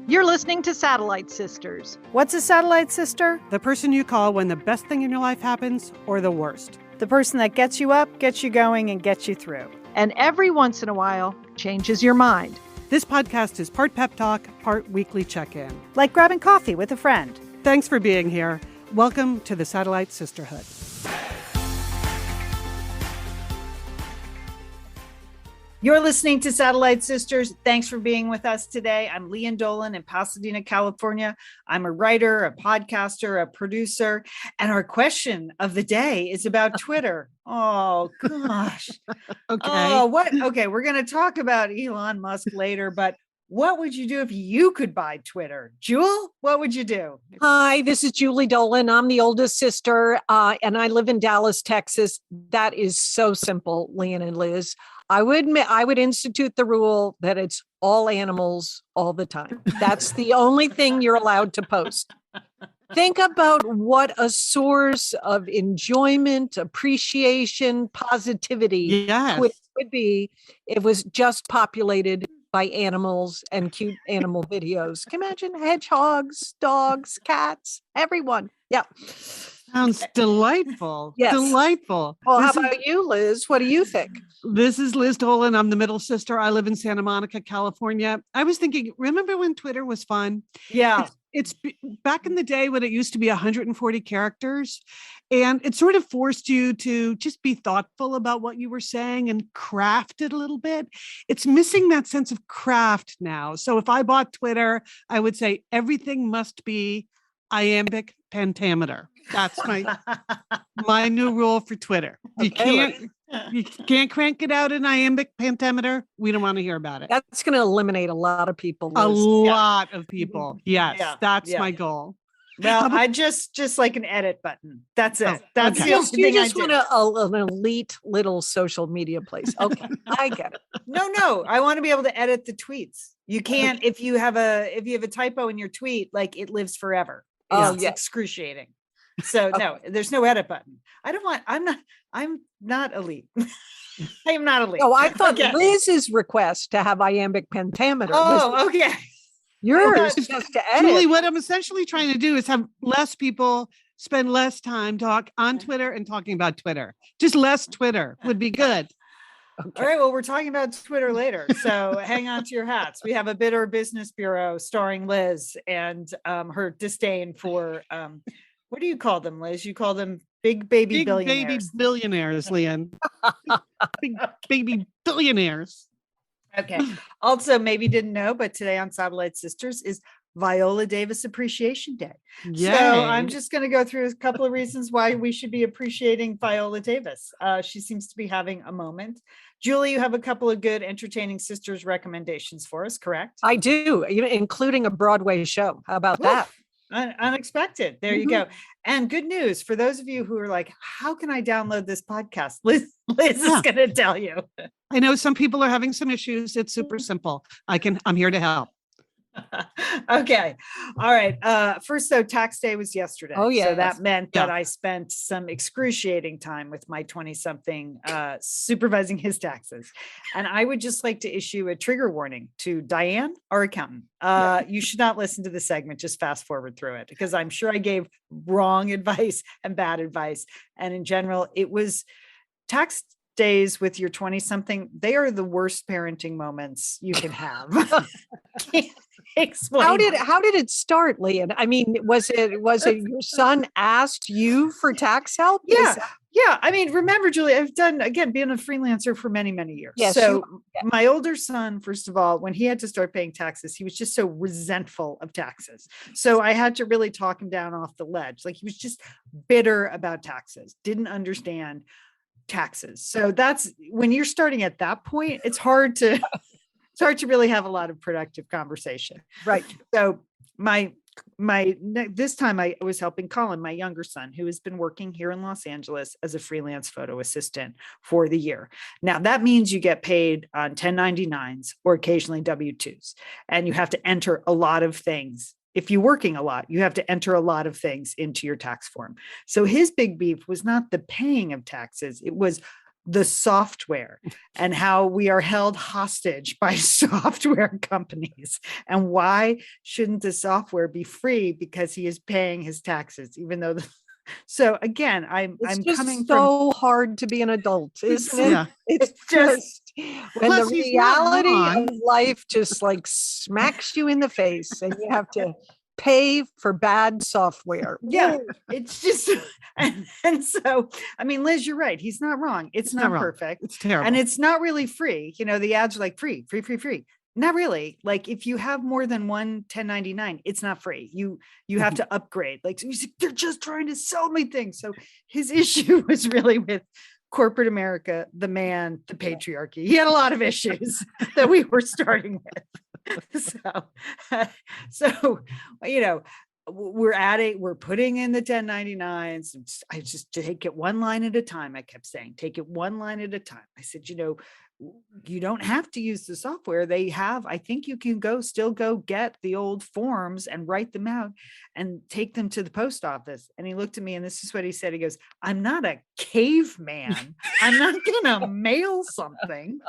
You're listening to Satellite Sisters. What's a satellite sister? The person you call when the best thing in your life happens or the worst. The person that gets you up, gets you going, and gets you through. And every once in a while, changes your mind. This podcast is part pep talk, part weekly check-in. Like grabbing coffee with a friend. Thanks for being here. Welcome to the Satellite Sisterhood. You're listening to Satellite Sisters. Thanks for being with us today. I'm Lian Dolan in Pasadena, California. I'm a writer, a podcaster, a producer, and our question of the day is about Twitter. Oh, gosh. Okay. Oh, what? Okay, we're going to talk about Elon Musk later, but what would you do if you could buy Twitter? Jewel, what would you do? Hi, this is Julie Dolan. I'm the oldest sister, and I live in Dallas, Texas. That is so simple, Lian and Liz. I would institute the rule that it's all animals all the time. That's the only thing you're allowed to post. Think about what a source of enjoyment, appreciation, positivity would be if it was just populated by animals and cute animal videos. Can you imagine hedgehogs, dogs, cats, everyone? Yeah. Sounds delightful. Yes. Delightful. Well, how about you, Liz? What do you think? This is Liz Dolan. I'm the middle sister. I live in Santa Monica, California. I was thinking, remember when Twitter was fun? Yeah. It's back in the day when it used to be 140 characters, and it sort of forced you to just be thoughtful about what you were saying and craft it a little bit. It's missing that sense of craft now. So if I bought Twitter, I would say everything must be iambic pentameter. That's my new rule for Twitter. You can't crank it out in iambic pentameter. We don't want to hear about it. That's going to eliminate a lot of people. Liz. A lot of people. Yes, that's my goal. Well, I just like an edit button. That's it. That's the only thing you just want an elite little social media place. Okay, I get it. No, I want to be able to edit the tweets. You can't if you have a typo in your tweet, like it lives forever. It's excruciating. So no, there's no edit button. I'm not elite. I am not elite. Oh, I thought Liz's request to have iambic pentameter. Oh, okay. Yours is just to edit. Julie, what I'm essentially trying to do is have less people spend less time on Twitter and talking about Twitter. Just less Twitter would be good. Okay. All right. Well, we're talking about Twitter later. So hang on to your hats. We have a Bitter Business Bureau starring Liz and her disdain for, what do you call them, Liz? You call them big baby billionaires. Big baby billionaires, Lian. Big baby billionaires. Okay. Also, maybe didn't know, but today on Satellite Sisters is Viola Davis Appreciation Day. Yay. So I'm just going to go through a couple of reasons why we should be appreciating Viola Davis. She seems to be having a moment. Julie, you have a couple of good entertaining sisters recommendations for us, correct? I do, including a Broadway show. How about that? Unexpected. There you go. And good news for those of you who are like, how can I download this podcast? Liz is going to tell you. I know some people are having some issues. It's super simple. I'm here to help. Okay. All right. First, though, tax day was yesterday. Oh, yeah. So that meant that I spent some excruciating time with my 20-something supervising his taxes. And I would just like to issue a trigger warning to Diane, our accountant. You should not listen to the segment. Just fast forward through it, because I'm sure I gave wrong advice and bad advice. And in general, it was tax days with your 20-something. They are the worst parenting moments you can have. Explain. How did it start, Lian? I mean, was it your son asked you for tax help? Yeah. I mean, remember, Julie, I've been a freelancer for many, many years. Yes, so my older son, first of all, when he had to start paying taxes, he was just so resentful of taxes. So I had to really talk him down off the ledge. Like, he was just bitter about taxes, didn't understand taxes. So that's when you're starting at that point, it's hard to really have a lot of productive conversation. Right. So this time I was helping Colin, my younger son, who has been working here in Los Angeles as a freelance photo assistant for the year. Now that means you get paid on 1099s or occasionally W-2s, and you have to enter a lot of things. If you're working a lot, you have to enter a lot of things into your tax form. So his big beef was not the paying of taxes. It was the software and how we are held hostage by software companies. And why shouldn't the software be free because he is paying his taxes, even though so again, I'm just coming so hard to be an adult, isn't it? Yeah. It's just when Plus, the he's not reality wrong. of life just like smacks you in the face and you have to pay for bad software. Yeah, it's just and so I mean, Liz, you're right. He's not wrong. It's not wrong. perfect. It's terrible. And it's not really free. You know, the ads are like free. Not really. Like if you have more than one 1099, it's not free. You have to upgrade. Like they're just trying to sell me things. So his issue was really with corporate America, the man, the patriarchy. He had a lot of issues that we were starting with. So, you know, we're putting in the 1099s. I just take it one line at a time. I kept saying, take it one line at a time. I said, you know, you don't have to use the software they have. I think you can still go get the old forms and write them out and take them to the post office. And he looked at me and this is what he said. He goes, I'm not a caveman. I'm not going to mail something.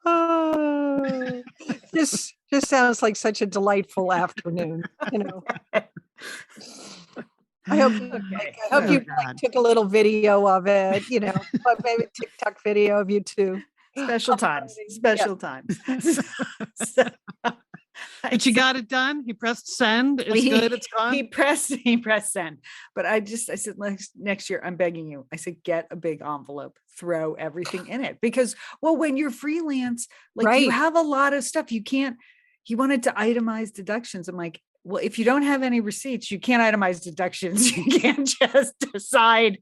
Oh, this sounds like such a delightful afternoon, you know. I hope you like, took a little video of it, you know, but maybe a TikTok video of you too. Special times. But you got it done. He pressed send. It's good. It's gone. He pressed send. But I said, next year, I'm begging you. I said, get a big envelope, throw everything in it. Because, well, when you're freelance, like you have a lot of stuff. He wanted to itemize deductions. I'm like, well, if you don't have any receipts, you can't itemize deductions. You can't just decide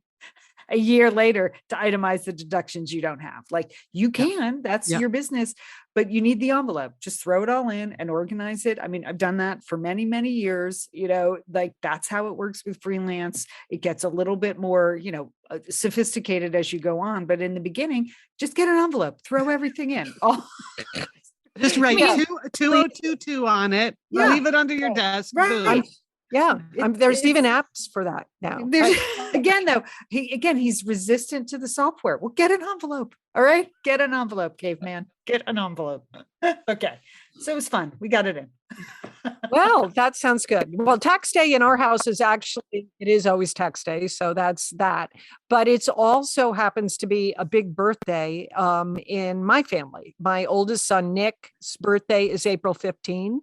a year later to itemize the deductions you don't have. Like you can, that's your business, but you need the envelope. Just throw it all in and organize it. I mean, I've done that for many, many years, you know, like that's how it works with freelance. It gets a little bit more, you know, sophisticated as you go on, but in the beginning, just get an envelope, throw everything in. Just write 2022 on it. Yeah. Leave it under your desk. Right. Yeah, there's even apps for that now. He's resistant to the software. Well, get an envelope. All right, get an envelope, caveman. Get an envelope. Okay, so it was fun. We got it in. Well, that sounds good. Well, tax day in our house it is always tax day, so that's that. But it's also happens to be a big birthday in my family. My oldest son Nick's birthday is April 15.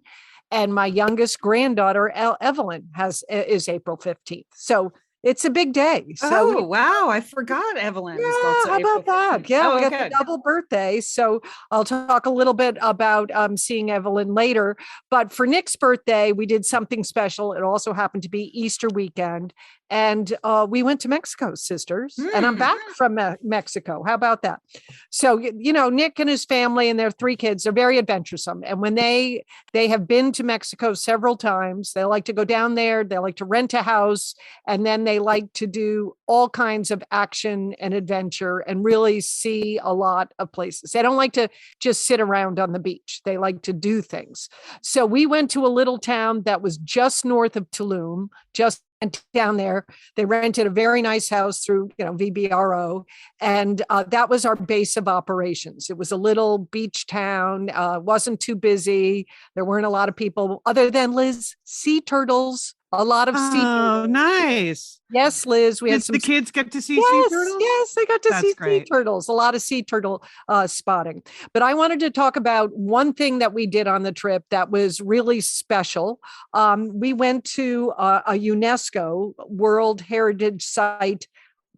And my youngest granddaughter, Evelyn, is April 15th. So it's a big day. So wow. I forgot Evelyn. Yeah, how about that? Yeah, we got the double birthday. So I'll talk a little bit about seeing Evelyn later. But for Nick's birthday, we did something special. It also happened to be Easter weekend. And we went to Mexico, sisters, and I'm back from Mexico. How about that? So, you know, Nick and his family and their 3 kids are very adventuresome. And when they have been to Mexico several times, they like to go down there, they like to rent a house, and then they like to do all kinds of action and adventure and really see a lot of places. They don't like to just sit around on the beach. They like to do things. So we went to a little town that was just north of Tulum, just down there. They rented a very nice house through, you know, VBRO. And that was our base of operations. It was a little beach town, wasn't too busy. There weren't a lot of people other than Liz, sea turtles. A lot of sea turtles. Oh, nice. Yes, Liz. Did the kids get to see sea turtles? Yes, they got to see sea turtles. A lot of sea turtle spotting. But I wanted to talk about one thing that we did on the trip that was really special. We went to a Unesco World Heritage Site,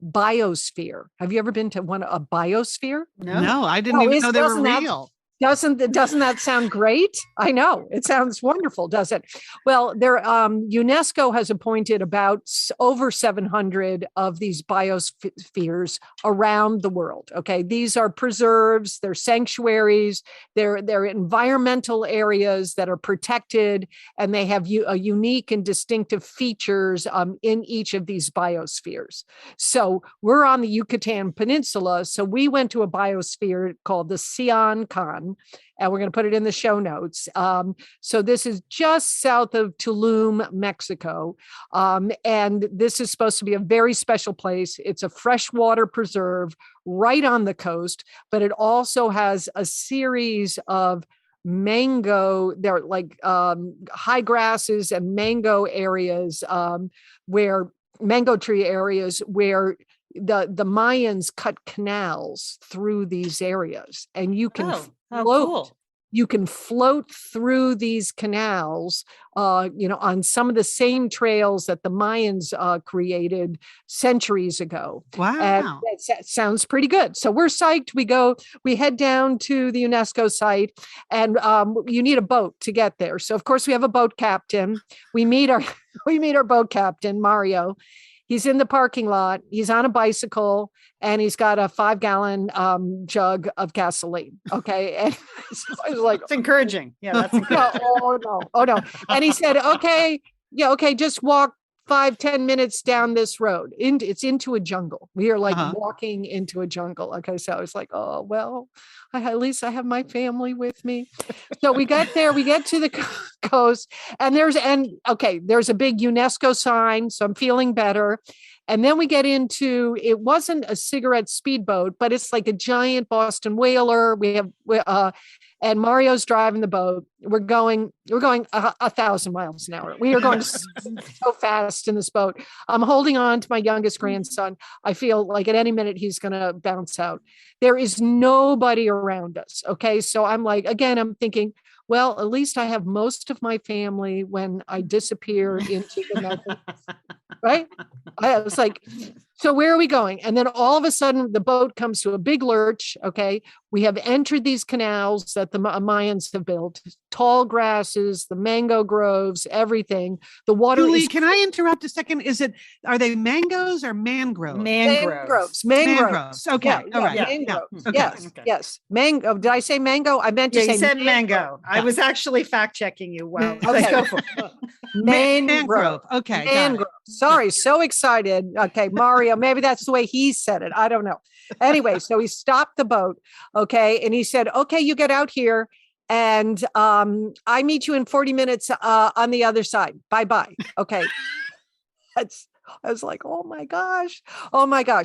Biosphere. Have you ever been to a Biosphere? No, I didn't even know they were real. Doesn't that sound great? I know it sounds wonderful, does it? Well, UNESCO has appointed about over 700 of these biospheres around the world. Okay, these are preserves, they're sanctuaries, they're environmental areas that are protected, and they have unique and distinctive features in each of these biospheres. So we're on the Yucatan Peninsula, so we went to a biosphere called the Sian. Sian, and we're going to put it in the show notes. So this is just south of Tulum, Mexico. And this is supposed to be a very special place. It's a freshwater preserve right on the coast, but it also has a series of they're like high grasses and mango areas, where mango tree areas where the Mayans cut canals through these areas, and you can float. Cool. You can float through these canals, on some of the same trails that the Mayans created centuries ago. Wow. And that sounds pretty good. So we're psyched. We head down to the UNESCO site, and you need a boat to get there. So of course we have a boat captain. We meet our boat captain, Mario. He's in the parking lot. He's on a bicycle, and he's got a 5-gallon jug of gasoline. Okay. And so I was like, it's encouraging. Yeah, that's encouraging. Oh no. And he said, okay, just walk 5-10 minutes down this road. It's into a jungle. We are like walking into a jungle. Okay. So I was like, oh, well, at least I have my family with me. So we got there, we get to the coast, and there's a big UNESCO sign. So I'm feeling better. And then we get into, it wasn't a cigarette speedboat, but it's like a giant Boston whaler. And Mario's driving the boat. We're going 1,000 miles an hour. We are going so fast in this boat. I'm holding on to my youngest grandson. I feel like at any minute he's going to bounce out. There is nobody around us. Okay. So I'm thinking, well, at least I have most of my family when I disappear into the mountains. Right? I was like, so where are we going? And then all of a sudden the boat comes to a big lurch. Okay. We have entered these canals that the Mayans have built, tall grasses, the mango groves, everything. The water Julie, can I interrupt a second? Are they mangoes or mangroves? Mangroves. Okay. Yeah, all right. Mangroves. Yeah. Okay. Yes. Okay. Yes. Mango. Did I say mango? I meant to say you said mango. I was actually fact checking you. Wow. Okay. Let's go for it. Mangrove. Okay. Mangrove. Sorry. So excited. Okay. Mario, maybe that's the way he said it. I don't know. Anyway, so he stopped the boat. Okay. And he said, okay, you get out here, and I meet you in 40 minutes on the other side. Bye-bye. Okay. I was like, oh my gosh.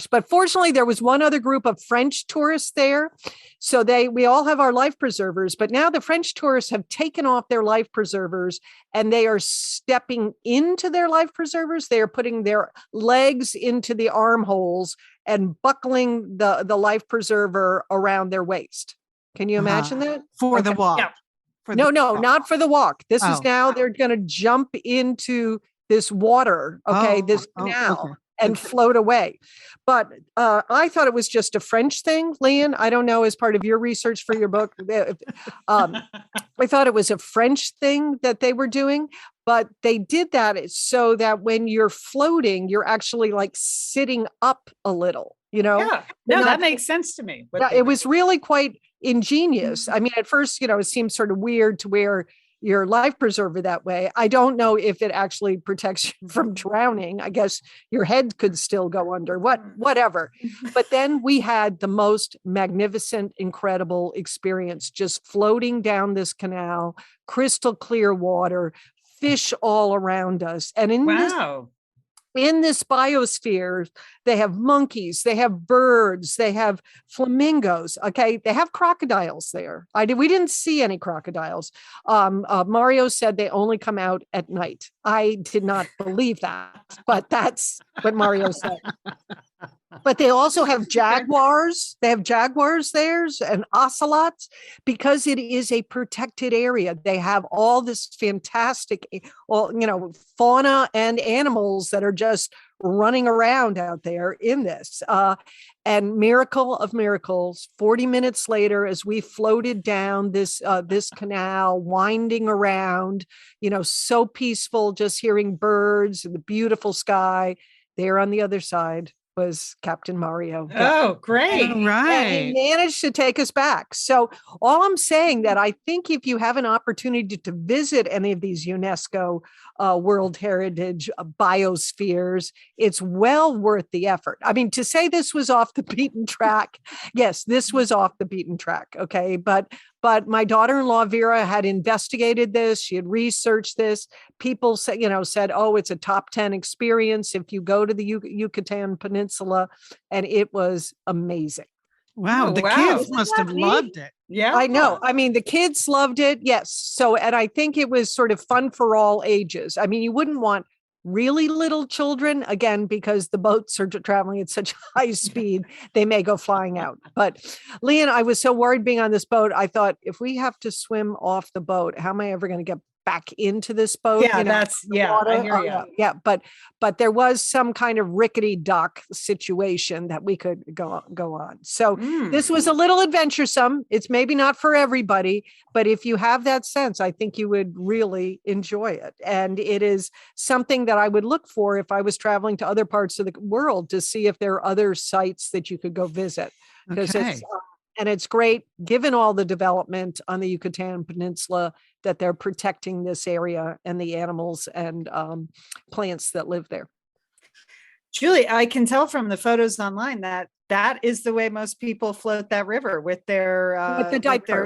But fortunately, there was one other group of French tourists there. So we all have our life preservers, but now the French tourists have taken off their life preservers, and they are stepping into their life preservers. They are putting their legs into the armholes and buckling the life preserver around their waist. Can you imagine that? For the walk. Yeah. No, not for the walk. This is now they're going to jump into this water, this canal, and float away. But I thought it was just a French thing, Lian. I don't know, as part of your research for your book. I thought it was a French thing that they were doing, but they did that so that when you're floating, you're actually like sitting up a little, Yeah, no, that makes sense to me. It was really quite ingenious. I mean, at first, it seems sort of weird to wear your life preserver that way. I don't know if it actually protects you from drowning. I guess your head could still go under, whatever. But then we had the most magnificent, incredible experience, just floating down this canal, crystal clear water, fish all around us. And in this biosphere, they have monkeys, they have birds, they have flamingos. Okay. They have crocodiles there. We didn't see any crocodiles. Mario said they only come out at night. I did not believe that, but that's what Mario said. But they also have jaguars. They have jaguars there and ocelots, because it is a protected area. They have all this fantastic, fauna and animals that are just running around out there in this. And miracle of miracles, 40 minutes later, as we floated down this canal, winding around, so peaceful, just hearing birds and the beautiful sky. There on the other side was Captain Mario. Oh, great. All right. And he managed to take us back. So all I'm saying that I think if you have an opportunity to visit any of these UNESCO World Heritage biospheres, it's well worth the effort. I mean, to say this was off the beaten track, yes, this was off the beaten track. Okay. But But my daughter-in-law, Vera, had investigated this. She had researched this. People said, oh, it's a top 10 experience if you go to the Yucatan Peninsula. And it was amazing. Wow. Oh, The wow. kids Isn't must that have neat? loved it. Yeah. I know. I mean, the kids loved it. Yes. So, and I think it was sort of fun for all ages. I mean, you wouldn't want really little children, again, because the boats are traveling at such high speed, they may go flying out. But Leon, I was so worried being on this boat. I thought, if we have to swim off the boat, how am I ever going to get back into this boat? Yeah, I hear you. Yeah. But there was some kind of rickety dock situation that we could go on. So this was a little adventuresome. It's maybe not for everybody, but if you have that sense, I think you would really enjoy it. And it is something that I would look for if I was traveling to other parts of the world to see if there are other sites that you could go visit. Because it's great, given all the development on the Yucatan Peninsula, that they're protecting this area and the animals and plants that live there. Julie, I can tell from the photos online that is the way most people float that river with their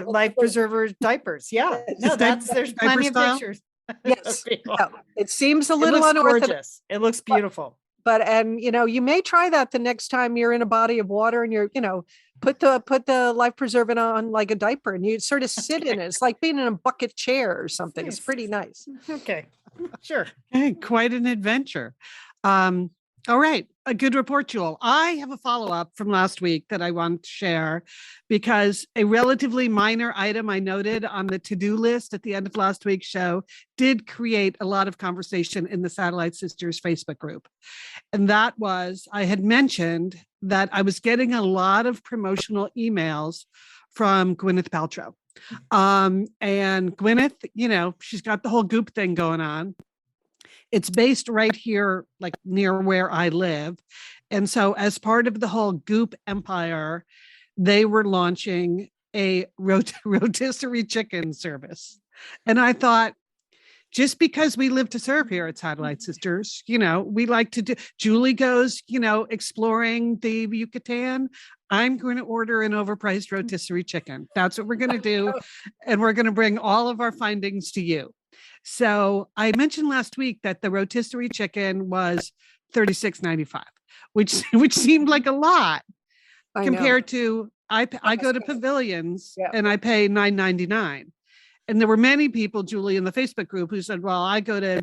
life preserver diapers. Yeah, no, there's plenty of pictures. Yes, it seems a little unorthodox. It looks beautiful. But you may try that the next time you're in a body of water and you're, put the life preserver on like a diaper and you sort of sit in it. It's like being in a bucket chair or something. It's pretty nice. Okay, sure. Hey, quite an adventure. All right. A good report, Jewel. I have a follow-up from last week that I want to share because a relatively minor item I noted on the to-do list at the end of last week's show did create a lot of conversation in the Satellite Sisters Facebook group. And that was, I had mentioned that I was getting a lot of promotional emails from Gwyneth Paltrow. And Gwyneth, she's got the whole Goop thing going on. It's based right here, like near where I live. And so as part of the whole Goop empire, they were launching a rotisserie chicken service. And I thought, just because we live to serve here at Satellite Sisters, we like to do, Julie goes, exploring the Yucatan. I'm going to order an overpriced rotisserie chicken. That's what we're going to do. And we're going to bring all of our findings to you. So I mentioned last week that the rotisserie chicken was $36.95, which seemed like a lot compared to I go to Pavilions and I pay $9.99. And there were many people, Julie, in the Facebook group who said, well, I go to,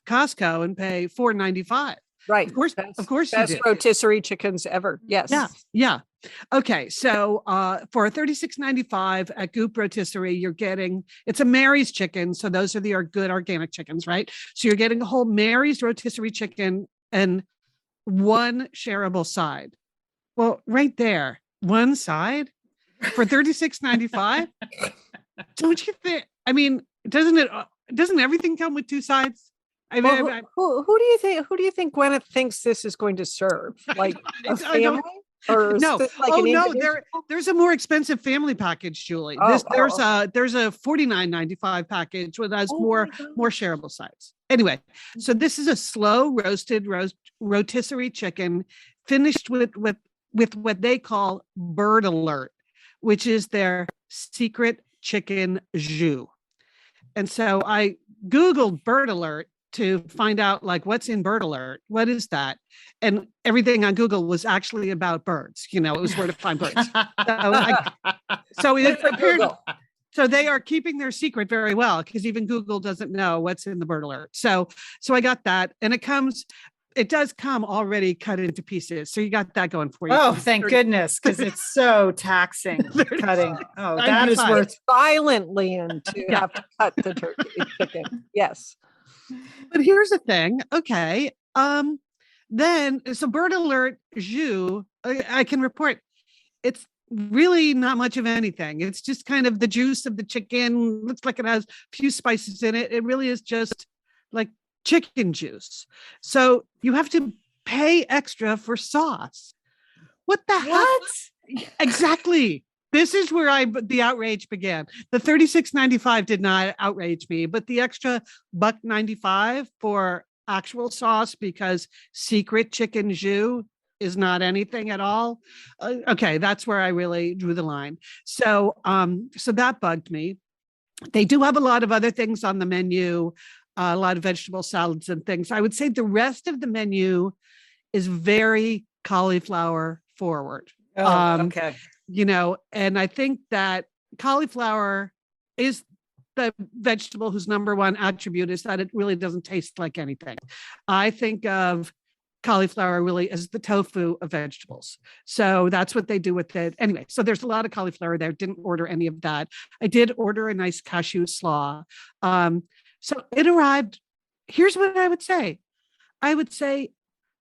Costco and pay $4.95. Right. Of course best you do. Rotisserie chickens ever. Yes. Yeah. Okay. So for $36.95 at Goop Rotisserie, you're getting, it's a Mary's chicken. So those are the good organic chickens, right? So you're getting a whole Mary's rotisserie chicken and one shareable side. Well, right there, one side for $36.95. Don't you think? I mean, doesn't everything come with two sides? I mean, who do you think Gwyneth thinks this is going to serve? Like a family? Or no, like there's a more expensive family package, Julie. There's a $49.95 package with has more shareable sides. Anyway, so this is a slow roasted rotisserie chicken finished with what they call Bird Alert, which is their secret chicken jus. And so I Googled Bird Alert to find out like what's in Bird Alert. What is that? And everything on Google was actually about birds. It was where to find birds. So they are keeping their secret very well because even Google doesn't know what's in the Bird Alert. So I got that, and it does come already cut into pieces. So you got that going for you. Oh, thank goodness, because it's so taxing cutting. Oh, that is worth violently and to have to cut the turkey chicken. Yes. But here's the thing. Okay. Then so Bird Alert jus, I can report it's really not much of anything. It's just kind of the juice of the chicken. Looks like it has a few spices in it. It really is just like chicken juice. So you have to pay extra for sauce. What the heck? Exactly. This is where the outrage began. The $36.95 did not outrage me, but the extra $1.95 for actual sauce because secret chicken jus, is not anything at all. Okay, that's where I really drew the line. So that bugged me. They do have a lot of other things on the menu, a lot of vegetable salads and things. I would say the rest of the menu is very cauliflower forward. Okay. And I think that cauliflower is the vegetable whose number one attribute is that it really doesn't taste like anything. I think of cauliflower really as the tofu of vegetables. So that's what they do with it. Anyway, so there's a lot of cauliflower there. Didn't order any of that. I did order a nice cashew slaw. So it arrived. Here's what I would say. I would say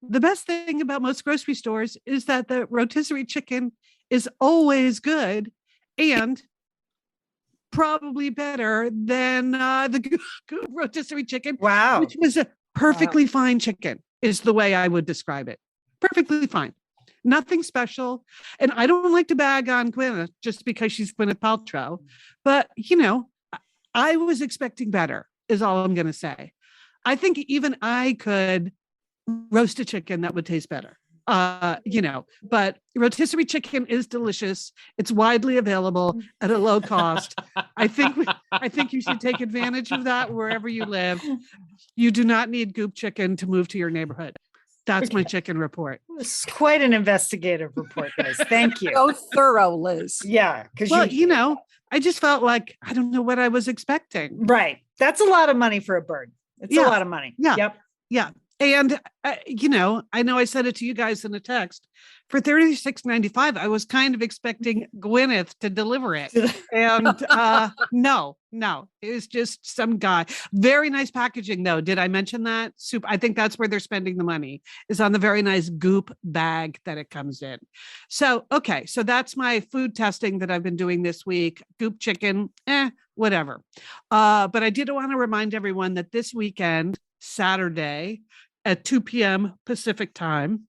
the best thing about most grocery stores is that the rotisserie chicken is always good and probably better than the rotisserie chicken. Wow. Which was a perfectly fine chicken, is the way I would describe it. Perfectly fine. Nothing special. And I don't like to bag on Gwyneth just because she's Gwyneth Paltrow. But, I was expecting better, is all I'm going to say. I think even I could roast a chicken that would taste better. But rotisserie chicken is delicious. It's widely available at a low cost. I think you should take advantage of that wherever you live. You do not need goop chicken to move to your neighborhood. That's my chicken report. It's quite an investigative report, Liz. Thank you. So thorough, Liz. Yeah. Because I just felt like I don't know what I was expecting. Right. That's a lot of money for a bird. It's a lot of money. Yeah. Yep. Yeah. And, I know I said it to you guys in a text. For $36.95, I was kind of expecting Gwyneth to deliver it. And no, it was just some guy. Very nice packaging, though. Did I mention that? Soup. I think that's where they're spending the money, is on the very nice goop bag that it comes in. So, okay. So that's my food testing that I've been doing this week. Goop chicken, whatever. But I did want to remind everyone that this weekend, Saturday at 2 p.m. Pacific time,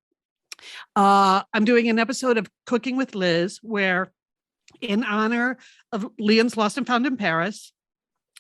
I'm doing an episode of Cooking with Liz, where in honor of Leon's Lost and Found in Paris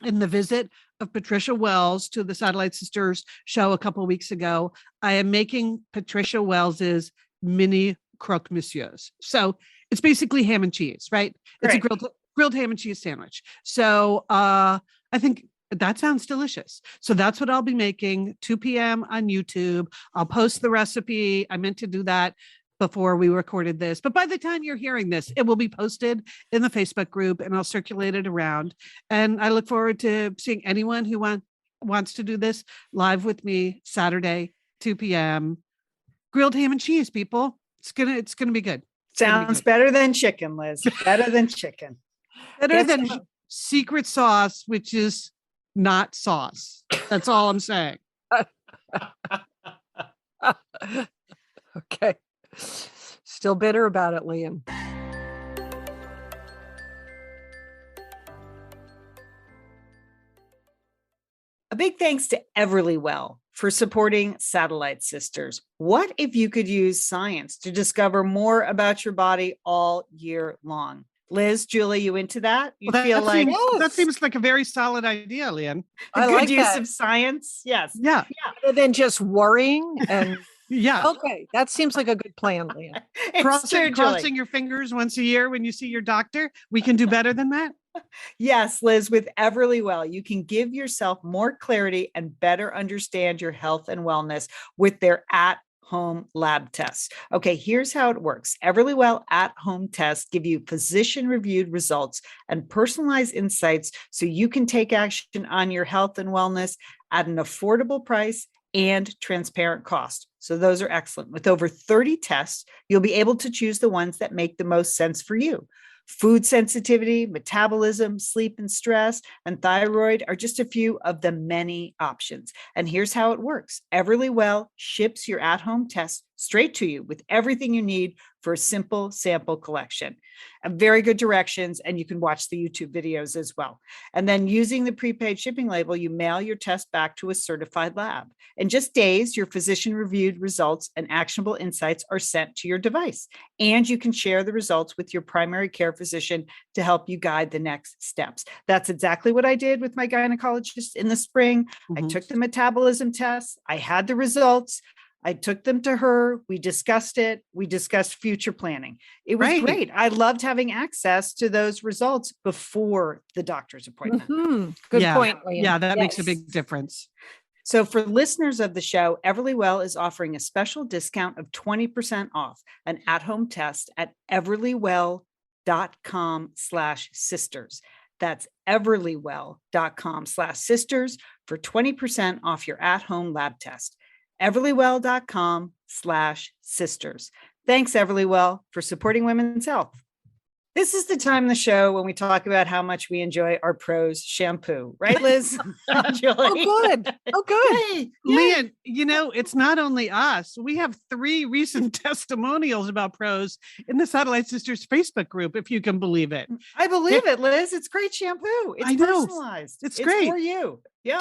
and the visit of Patricia Wells to the Satellite Sisters show a couple of weeks ago, I am making Patricia Wells's mini croque monsieurs. So it's basically ham and cheese, right? It's a grilled ham and cheese sandwich. So I think that sounds delicious. So that's what I'll be making, 2 p.m. on YouTube. I'll post the recipe. I meant to do that before we recorded this, but by the time you're hearing this, it will be posted in the Facebook group and I'll circulate it around. And I look forward to seeing anyone who wants to do this live with me Saturday, 2 p.m. Grilled ham and cheese, people. It's gonna be good. Sounds better than chicken, Liz. Better than chicken. Better than secret sauce, which is not sauce. That's all I'm saying. Okay. Still bitter about it, Liam. A big thanks to Everlywell for supporting Satellite Sisters. What if you could use science to discover more about your body all year long? Liz, Julie, you into that? You feel like that seems like a very solid idea, Leanne. A good use of science? Yes. Yeah. Rather than just worrying and yeah. Okay, that seems like a good plan, Leanne. Crossing your fingers once a year when you see your doctor. We can do better than that. Yes, Liz, with Everlywell, you can give yourself more clarity and better understand your health and wellness with their at-home lab tests. Okay, here's how it works. Everlywell at-home tests give you physician-reviewed results and personalized insights so you can take action on your health and wellness at an affordable price and transparent cost. So those are excellent. With over 30 tests, you'll be able to choose the ones that make the most sense for you. Food sensitivity, metabolism, sleep and stress, and thyroid are just a few of the many options. And here's how it works. Everlywell ships your at-home test straight to you with everything you need for a simple sample collection. And very good directions, and you can watch the YouTube videos as well. And then using the prepaid shipping label, you mail your test back to a certified lab. In just days, your physician-reviewed results and actionable insights are sent to your device. And you can share the results with your primary care physician to help you guide the next steps. That's exactly what I did with my gynecologist in the spring. I took the metabolism test. I had the results. I took them to her. We discussed it. We discussed future planning. It was great. I loved having access to those results before the doctor's appointment. Mm-hmm. Good point, Lian. Yeah, that makes a big difference. So for listeners of the show, Everlywell is offering a special discount of 20% off an at-home test at everlywell.com/sisters. That's everlywell.com/sisters for 20% off your at-home lab test. everlywell.com/sisters. Thanks, Everlywell, for supporting women's health. This is the time in the show when we talk about how much we enjoy our Prose shampoo. Right, Liz? Oh, good. Oh, good. Yay. Lian, it's not only us. We have 3 recent testimonials about Prose in the Satellite Sisters Facebook group, if you can believe it. I believe it, Liz. It's great shampoo. It's personalized. It's great. For you. Yeah.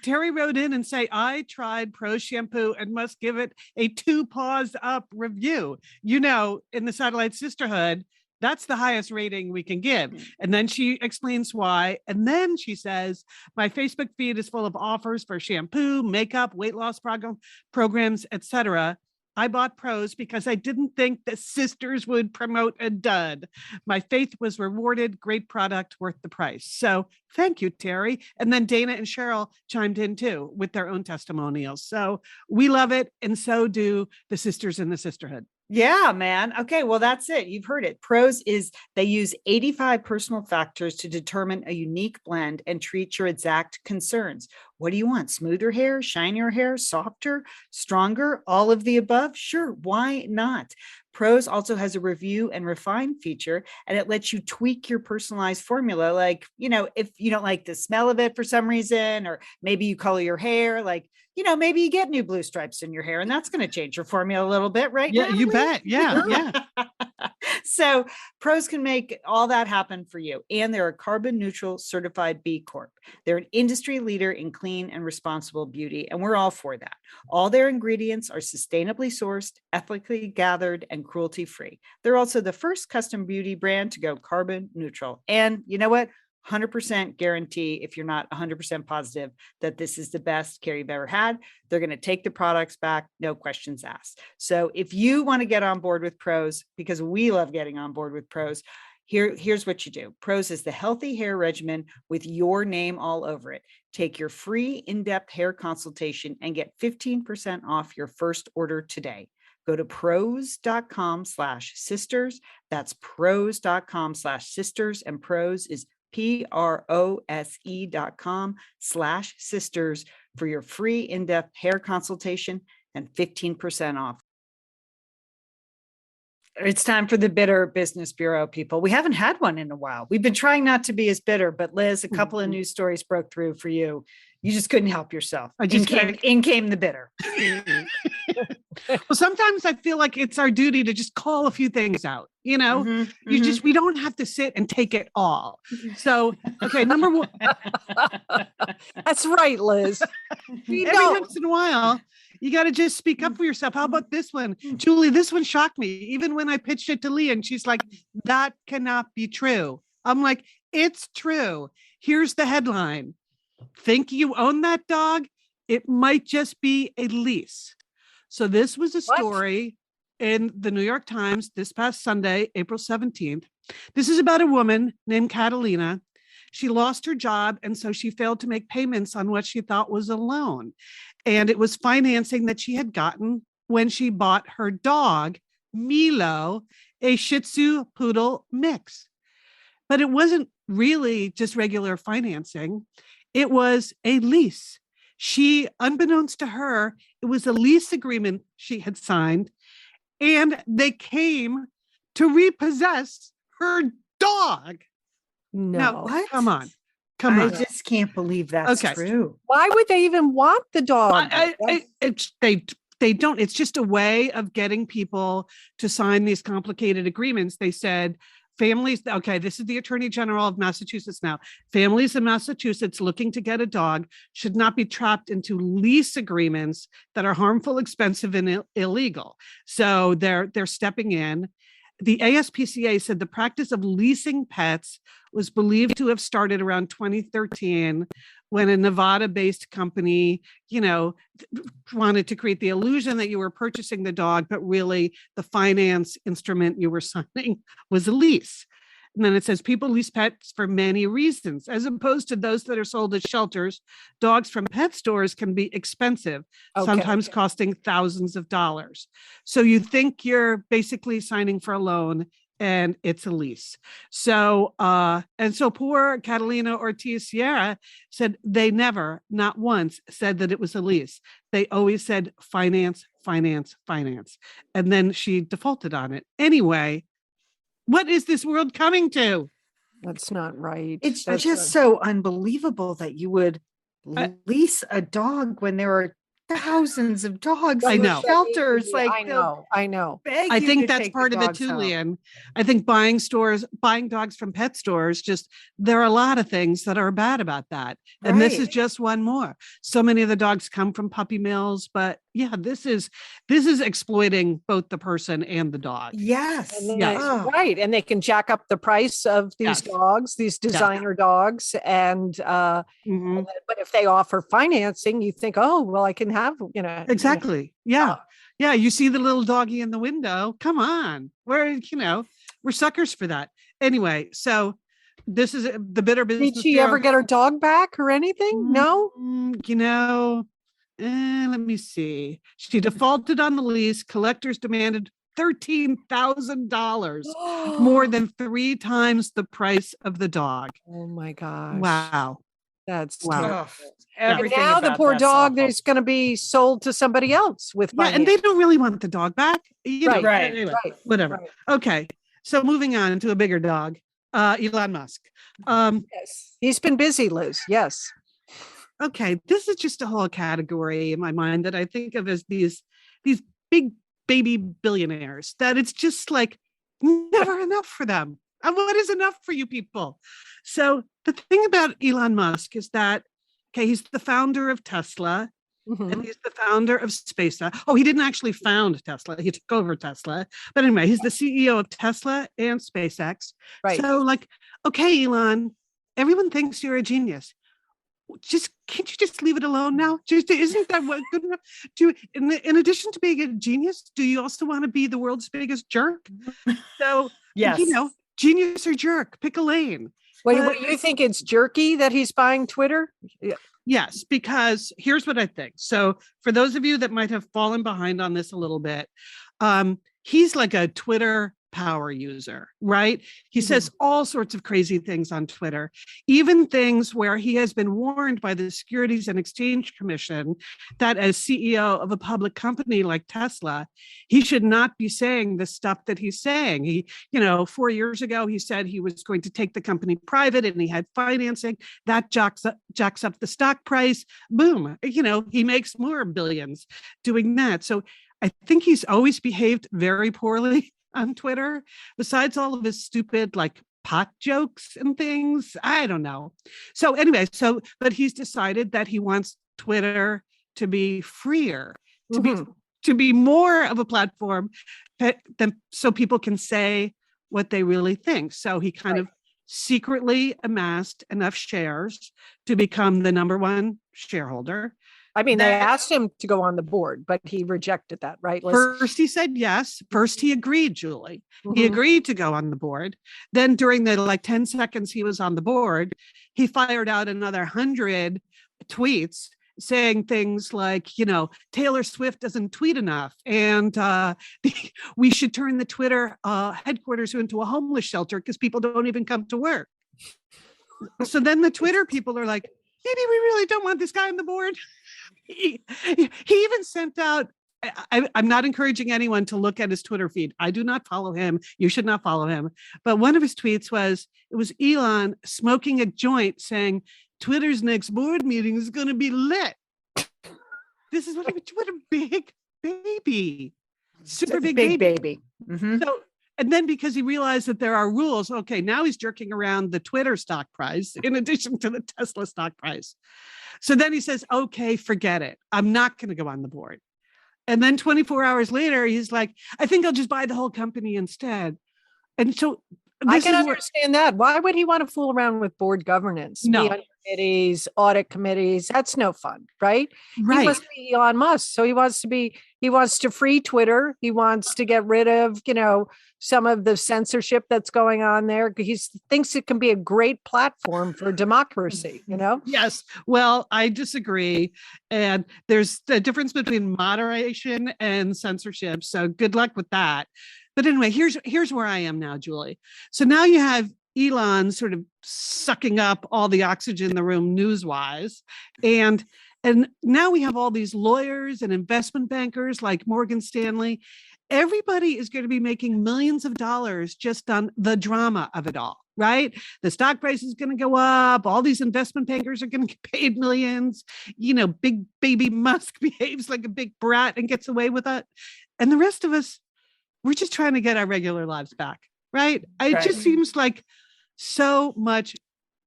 Terry wrote in and say, I tried Prose shampoo and must give it a 2 paws up review. In the Satellite Sisterhood, that's the highest rating we can give. And then she explains why. And then she says, my Facebook feed is full of offers for shampoo, makeup, weight loss programs, etc. I bought Prose because I didn't think the sisters would promote a dud. My faith was rewarded. Great product, worth the price. So thank you, Terry. And then Dana and Cheryl chimed in too with their own testimonials. So we love it. And so do the sisters in the sisterhood. Yeah, man. Okay, well, that's it. You've heard it. Prose they use 85 personal factors to determine a unique blend and treat your exact concerns. What do you want? Smoother hair, shinier hair, softer, stronger, all of the above? Sure, why not? Prose also has a review and refine feature, and it lets you tweak your personalized formula. Like, if you don't like the smell of it for some reason, or maybe you color your hair, maybe you get new blue stripes in your hair, and that's going to change your formula a little bit, right? Yeah, Natalie? You bet. Yeah. So Prose can make all that happen for you. And they're a carbon neutral certified B Corp. They're an industry leader in clean and responsible beauty, and we're all for that. All their ingredients are sustainably sourced, ethically gathered, and cruelty-free. They're also the first custom beauty brand to go carbon neutral. And you know what? 100% guarantee, if you're not 100% positive that this is the best care you've ever had, they're going to take the products back, no questions asked. So if you want to get on board with Prose, because we love getting on board with Prose, here's what you do. Prose is the healthy hair regimen with your name all over it. Take your free in-depth hair consultation and get 15% off your first order today. Go to prose.com/sisters. That's prose.com/sisters. And Prose is prose.com/sisters for your free in-depth hair consultation and 15% off. It's time for the Bitter Business Bureau, people. We haven't had one in a while. We've been trying not to be as bitter, but Liz, a couple of news stories broke through for you. You just couldn't help yourself. In came the bitter. Well, sometimes I feel like it's our duty to just call a few things out. We don't have to sit and take it all. So, okay, number 1. That's right, Liz. Every once in a while, you got to just speak up for yourself. How about this one? Julie, this one shocked me. Even when I pitched it to Lian, she's like, that cannot be true. I'm like, it's true. Here's the headline. Think you own that dog? It might just be a lease. So this was a story in the New York Times this past Sunday, April 17th. This is about a woman named Catalina. She lost her job, and so she failed to make payments on what she thought was a loan. And it was financing that she had gotten when she bought her dog, Milo, a Shih Tzu Poodle mix. But it wasn't really just regular financing. It was a lease. She, unbeknownst to her, it was a lease agreement she had signed, and they came to repossess her dog. No, now, what? Come on. I just can't believe that's true. Why would they even want the dog? They don't. It's just a way of getting people to sign these complicated agreements. They said, families, okay, this is the Attorney General of Massachusetts now. Families in Massachusetts looking to get a dog should not be trapped into lease agreements that are harmful, expensive, and illegal. So they're stepping in. the ASPCA said the practice of leasing pets was believed to have started around 2013 when a Nevada-based company, wanted to create the illusion that you were purchasing the dog, but really the finance instrument you were signing was a lease. And then it says people lease pets for many reasons, as opposed to those that are sold at shelters. Dogs from pet stores can be expensive, sometimes costing thousands of dollars. So you think you're basically signing for a loan and it's a lease. So, so poor Catalina Ortiz Sierra said they never, not once, said that it was a lease. They always said finance, finance, finance. And then she defaulted on it. Anyway, what is this world coming to? That's not right. It's just so unbelievable that you would lease a dog when there are thousands of dogs in shelters. I know. I think that's part of it too, Leanne. I think buying dogs from pet stores, there are a lot of things that are bad about that. And this is just one more. So many of the dogs come from puppy mills, but yeah, this is exploiting both the person and the dog. Yes. Right. And they can jack up the price of these dogs, these designer dogs. And but if they offer financing, you think, oh, well, I can have, Exactly. Yeah. Yeah. You see the little doggy in the window. Come on. We're suckers for that. Anyway, so this is the Better Business. Did she ever get her dog back or anything? No. Let me see. She defaulted on the lease. Collectors demanded $13,000, more than 3 times the price of the dog. Oh my gosh. Wow. That's terrible. And now the poor dog is going to be sold to somebody else with and they don't really want the dog back. Right. Whatever. Right. Okay. So moving on to a bigger dog, Elon Musk. Yes. He's been busy, Liz. Yes. Okay. This is just a whole category in my mind that I think of as these big baby billionaires, that it's just like never enough for them. And what is enough for you people? So the thing about Elon Musk is that, he's the founder of Tesla, and he's the founder of SpaceX. Oh, he didn't actually found Tesla. He took over Tesla. But anyway, he's the CEO of Tesla and SpaceX. Right. So okay, Elon, everyone thinks you're a genius. Can't you just leave it alone now? Isn't that what good enough? In addition to being a genius, do you also want to be the world's biggest jerk? So, yes. Genius or jerk, pick a lane. Wait, what, you think it's jerky that he's buying Twitter? Yeah. Yes, because here's what I think. So for those of you that might have fallen behind on this a little bit, he's like a Twitter power user, right? He says all sorts of crazy things on Twitter, even things where he has been warned by the Securities and Exchange Commission that as CEO of a public company like Tesla, he should not be saying the stuff that he's saying. He, 4 years ago, he said he was going to take the company private and he had financing that jacks up the stock price. Boom. He makes more billions doing that. So I think he's always behaved very poorly on Twitter, besides all of his stupid pot jokes and things. I don't know. So anyway, but he's decided that he wants Twitter to be freer, to be more of a platform so people can say what they really think. So he kind of secretly amassed enough shares to become the number one shareholder. I mean, they asked him to go on the board, but he rejected that, right? First, he said yes. First, he agreed, Julie. He agreed to go on the board. Then during the 10 seconds he was on the board, he fired out another 100 tweets saying things like, Taylor Swift doesn't tweet enough. And we should turn the Twitter headquarters into a homeless shelter because people don't even come to work. So then the Twitter people are like, maybe we really don't want this guy on the board. He even sent out, I'm not encouraging anyone to look at his Twitter feed. I do not follow him. You should not follow him. But one of his tweets was Elon smoking a joint saying, Twitter's next board meeting is going to be lit. This is what a big baby. Super big baby. Mm-hmm. So, and then because he realized that there are rules, okay, now he's jerking around the Twitter stock price in addition to the Tesla stock price. So then he says, okay, forget it. I'm not going to go on the board. And then 24 hours later, he's like, I think I'll just buy the whole company instead. And so I this can is where, understand that. Why would he want to fool around with board governance? No. Be on committees, audit committees. That's no fun, right? He right. wants to be Elon Musk. So he wants to free Twitter. He wants to get rid of, some of the censorship that's going on there. He thinks it can be a great platform for democracy, Yes. Well, I disagree. And there's a difference between moderation and censorship. So good luck with that. But anyway, here's where I am now, Julie. So now you have Elon sort of sucking up all the oxygen in the room news-wise. And now we have all these lawyers and investment bankers like Morgan Stanley. Everybody is going to be making millions of dollars just on the drama of it all, right? The stock price is going to go up. All these investment bankers are going to get paid millions. Big baby Musk behaves like a big brat and gets away with it. And the rest of us, we're just trying to get our regular lives back, right? It just seems like so much,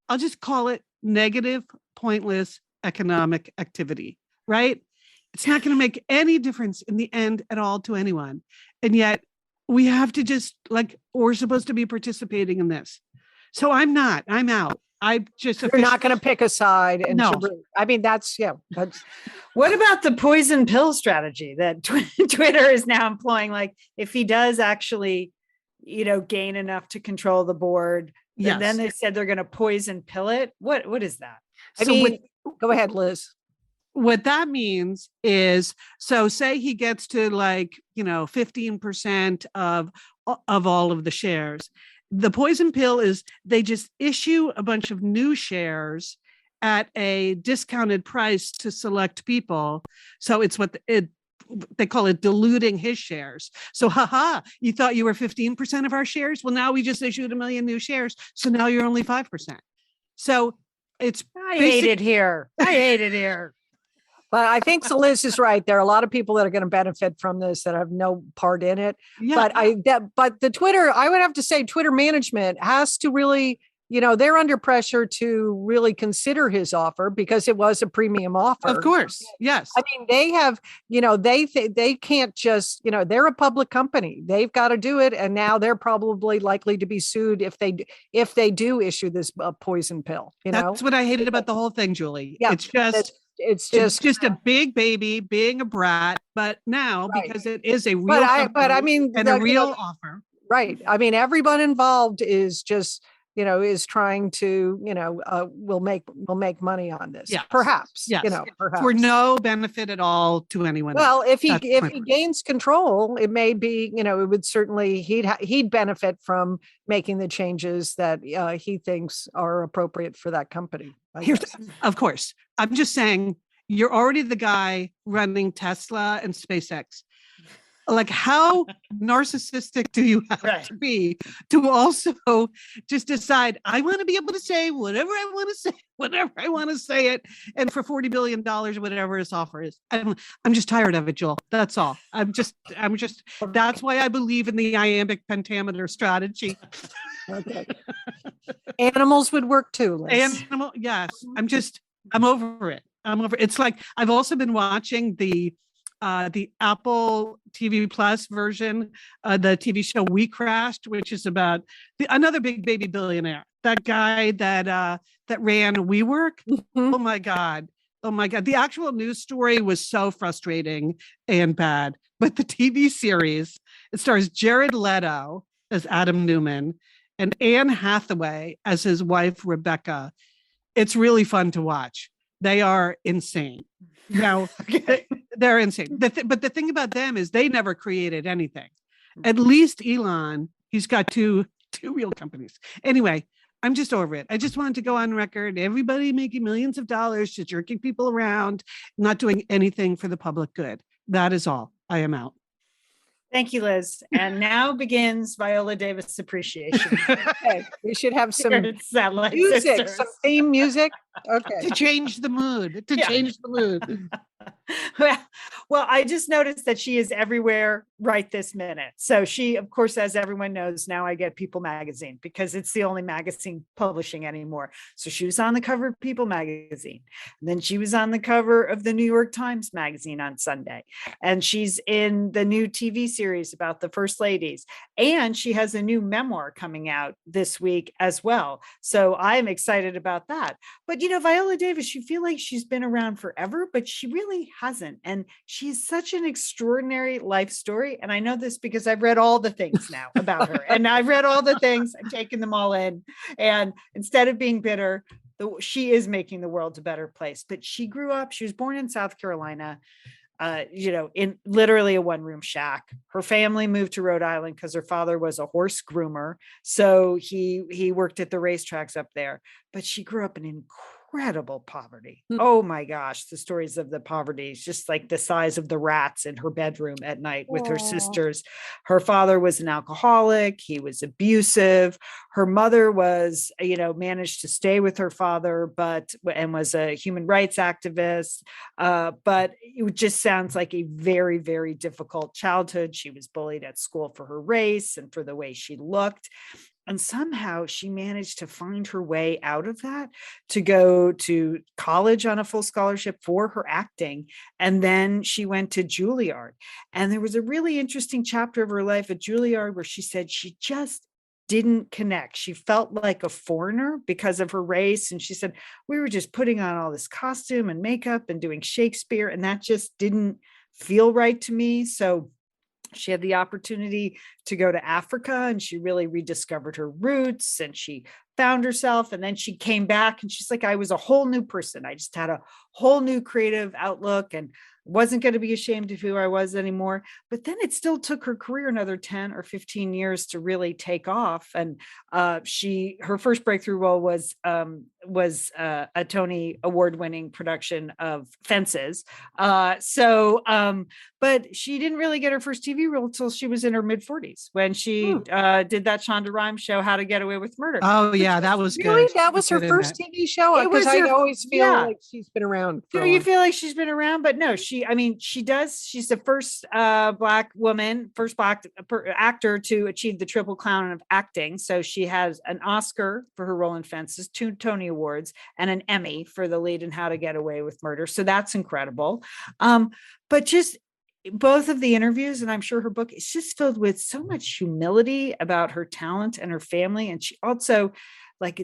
I'll just call it negative, pointless economic activity, right? It's not going to make any difference in the end at all to anyone. And yet we have to just we're supposed to be participating in this. So I'm out. You're not going to pick a side. And no. I mean, that's. What about the poison pill strategy that Twitter is now employing? Like, if he does actually, gain enough to control the board, then they said they're going to poison pill it. What is that? Go ahead, Liz. What that means is, so say he gets to 15% of all of the shares. The poison pill is they just issue a bunch of new shares at a discounted price to select people. So it's they call it diluting his shares. So, you thought you were 15% of our shares? Well, now we just issued 1 million new shares. So now you're only 5%. So it's I hate it here. But I think Liz is right. There are a lot of people that are going to benefit from this that have no part in it. Yeah. But the Twitter, I would have to say Twitter management has to really, they're under pressure to really consider his offer because it was a premium offer. Of course. Yes. I mean, they have, they can't just, they're a public company. They've got to do it. And now they're probably likely to be sued if they do issue this poison pill. That's what I hated about the whole thing, Julie. Yeah, It's just a big baby being a brat, but now because it is a real a real offer. Right. I mean, everyone involved is just, is trying to, will make money on this. Yes. Perhaps, yes. Perhaps. For no benefit at all to anyone. Well, else. if he gains control, it may be, it would certainly, he'd benefit from making the changes that he thinks are appropriate for that company. Of course. I'm just saying, you're already the guy running Tesla and SpaceX. How narcissistic do you have to be to also just decide, I want to be able to say whatever I want to say, whenever I want to say it. And for $40 billion, whatever his offer is. I'm just tired of it, Joel. That's all. That's why I believe in the iambic pentameter strategy. Okay. Animals would work too, Liz. Yes. I'm over it. It's like, I've also been watching the Apple TV Plus version, the TV show We Crashed, which is about another big baby billionaire, that guy that ran WeWork. Mm-hmm. Oh my God. The actual news story was so frustrating and bad, but the TV series, it stars Jared Leto as Adam Newman and Anne Hathaway as his wife, Rebecca. It's really fun to watch. They are insane. Now, they're insane. But the thing about them is they never created anything. At least Elon, he's got two real companies. Anyway, I'm just over it. I just wanted to go on record. Everybody making millions of dollars, just jerking people around, not doing anything for the public good. That is all. I am out. Thank you, Liz. And now begins Viola Davis appreciation. Okay. We should have some Satellite music, Sisters. some theme music. Okay. To change the mood. Yeah. Change the mood. Well, I just noticed that she is everywhere right this minute. So she, of course, as everyone knows, now I get People magazine because it's the only magazine publishing anymore. So she was on the cover of People magazine. And then she was on the cover of the New York Times magazine on Sunday. And she's in the new TV series about the First Ladies. And she has a new memoir coming out this week as well. So I'm excited about that. But, Viola Davis, you feel like she's been around forever, but she really hasn't. And she's such an extraordinary life story. And I know this because I've read all the things now about her. And I've read all the things, I've taken them all in. And instead of being bitter, she is making the world a better place. But she was born in South Carolina. In literally a one-room shack. Her family moved to Rhode Island because her father was a horse groomer. So he worked at the racetracks up there, but she grew up in incredible poverty. Oh my gosh. The stories of the poverty is just like the size of the rats in her bedroom at night with her sisters. Her father was an alcoholic. He was abusive. Her mother was, managed to stay with her father, and was a human rights activist. But it just sounds like a very, very difficult childhood. She was bullied at school for her race and for the way she looked. And somehow she managed to find her way out of that, to go to college on a full scholarship for her acting. And then she went to Juilliard. And there was a really interesting chapter of her life at Juilliard where she said she just didn't connect. She felt like a foreigner because of her race. And she said, we were just putting on all this costume and makeup and doing Shakespeare, and that just didn't feel right to me. So she had the opportunity to go to Africa, and she really rediscovered her roots, and she found herself. And then she came back and she's like, I was a whole new person. I just had a whole new creative outlook and wasn't going to be ashamed of who I was anymore. But then it still took her career another 10 or 15 years to really take off. And her first breakthrough role was a Tony award-winning production of Fences. But she didn't really get her first TV role until she was in her mid-40s when she did that Shonda Rhimes show, How to Get Away with Murder. Oh yeah, that was really good. that was her first TV show, because I always feel like she's been around. So you feel like she's been around, but no, she's the first Black woman, first Black actor to achieve the triple crown of acting. So she has an Oscar for her role in Fences, 2 Tony Awards, and an Emmy for the lead in How to Get Away with Murder. So that's incredible. But just both of the interviews, and I'm sure her book is just filled with so much humility about her talent and her family. And she also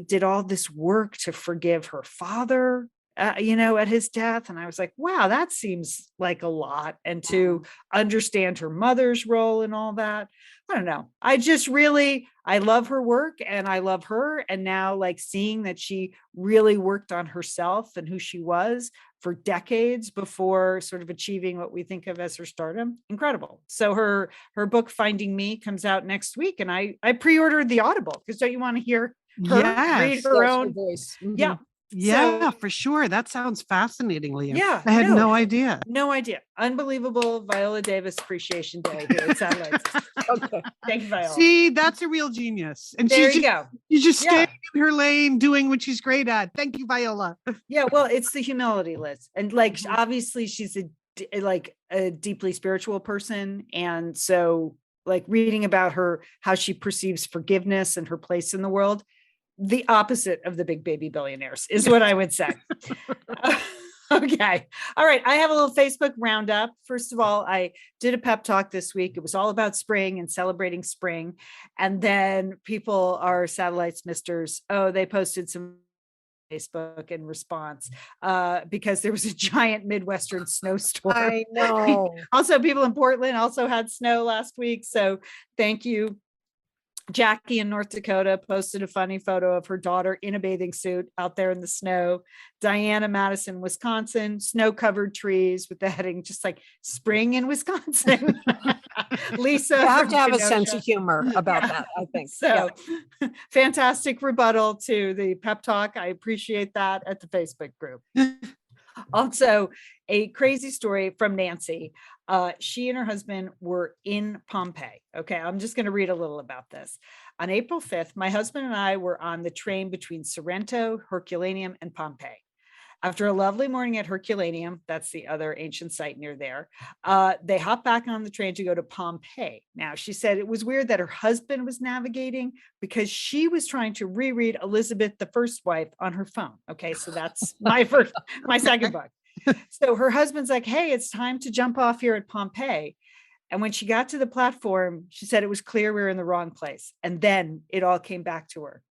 did all this work to forgive her father, at his death. And I was like, wow, that seems like a lot. And to understand her mother's role and all that. I don't know. I love her work and I love her. And now seeing that she really worked on herself and who she was for decades before sort of achieving what we think of as her stardom. Incredible. So her book, Finding Me, comes out next week. And I pre-ordered the Audible because don't you want to hear her read her own voice? Mm-hmm. Yeah. Yeah, for sure. That sounds fascinating, Liam. Yeah. I had no idea. No idea. Unbelievable Viola Davis Appreciation Day here at Satellites. Okay. Thank you, Viola. See, that's a real genius. And there she's you go. She's just staying in her lane, doing what she's great at. Thank you, Viola. Yeah, well, it's the humility, Liz. And obviously she's a deeply spiritual person. And so reading about her, how she perceives forgiveness and her place in the world, the opposite of the big baby billionaires is what I would say. Okay. All right. I have a little Facebook roundup. First of all, I did a pep talk this week. It was all about spring and celebrating spring. And then people are Satellites misters. Oh, they posted some Facebook in response because there was a giant Midwestern snowstorm. I know. Also, people in Portland also had snow last week. So thank you. Jackie in North Dakota posted a funny photo of her daughter in a bathing suit out there in the snow. Diana, Madison, Wisconsin, snow-covered trees with the heading just spring in Wisconsin. Lisa, you have to have a sense of humor about that, I think. So fantastic rebuttal to the pep talk. I appreciate that at the Facebook group. Also, a crazy story from Nancy. She and her husband were in Pompeii. Okay, I'm just going to read a little about this. On April 5th, my husband and I were on the train between Sorrento, Herculaneum, and Pompeii. After a lovely morning at Herculaneum, that's the other ancient site near there, they hopped back on the train to go to Pompeii. Now, she said it was weird that her husband was navigating because she was trying to reread Elizabeth the First Wife on her phone. Okay, so that's my second book. So her husband's like, hey, it's time to jump off here at Pompeii. And when she got to the platform, she said it was clear we were in the wrong place. And then it all came back to her.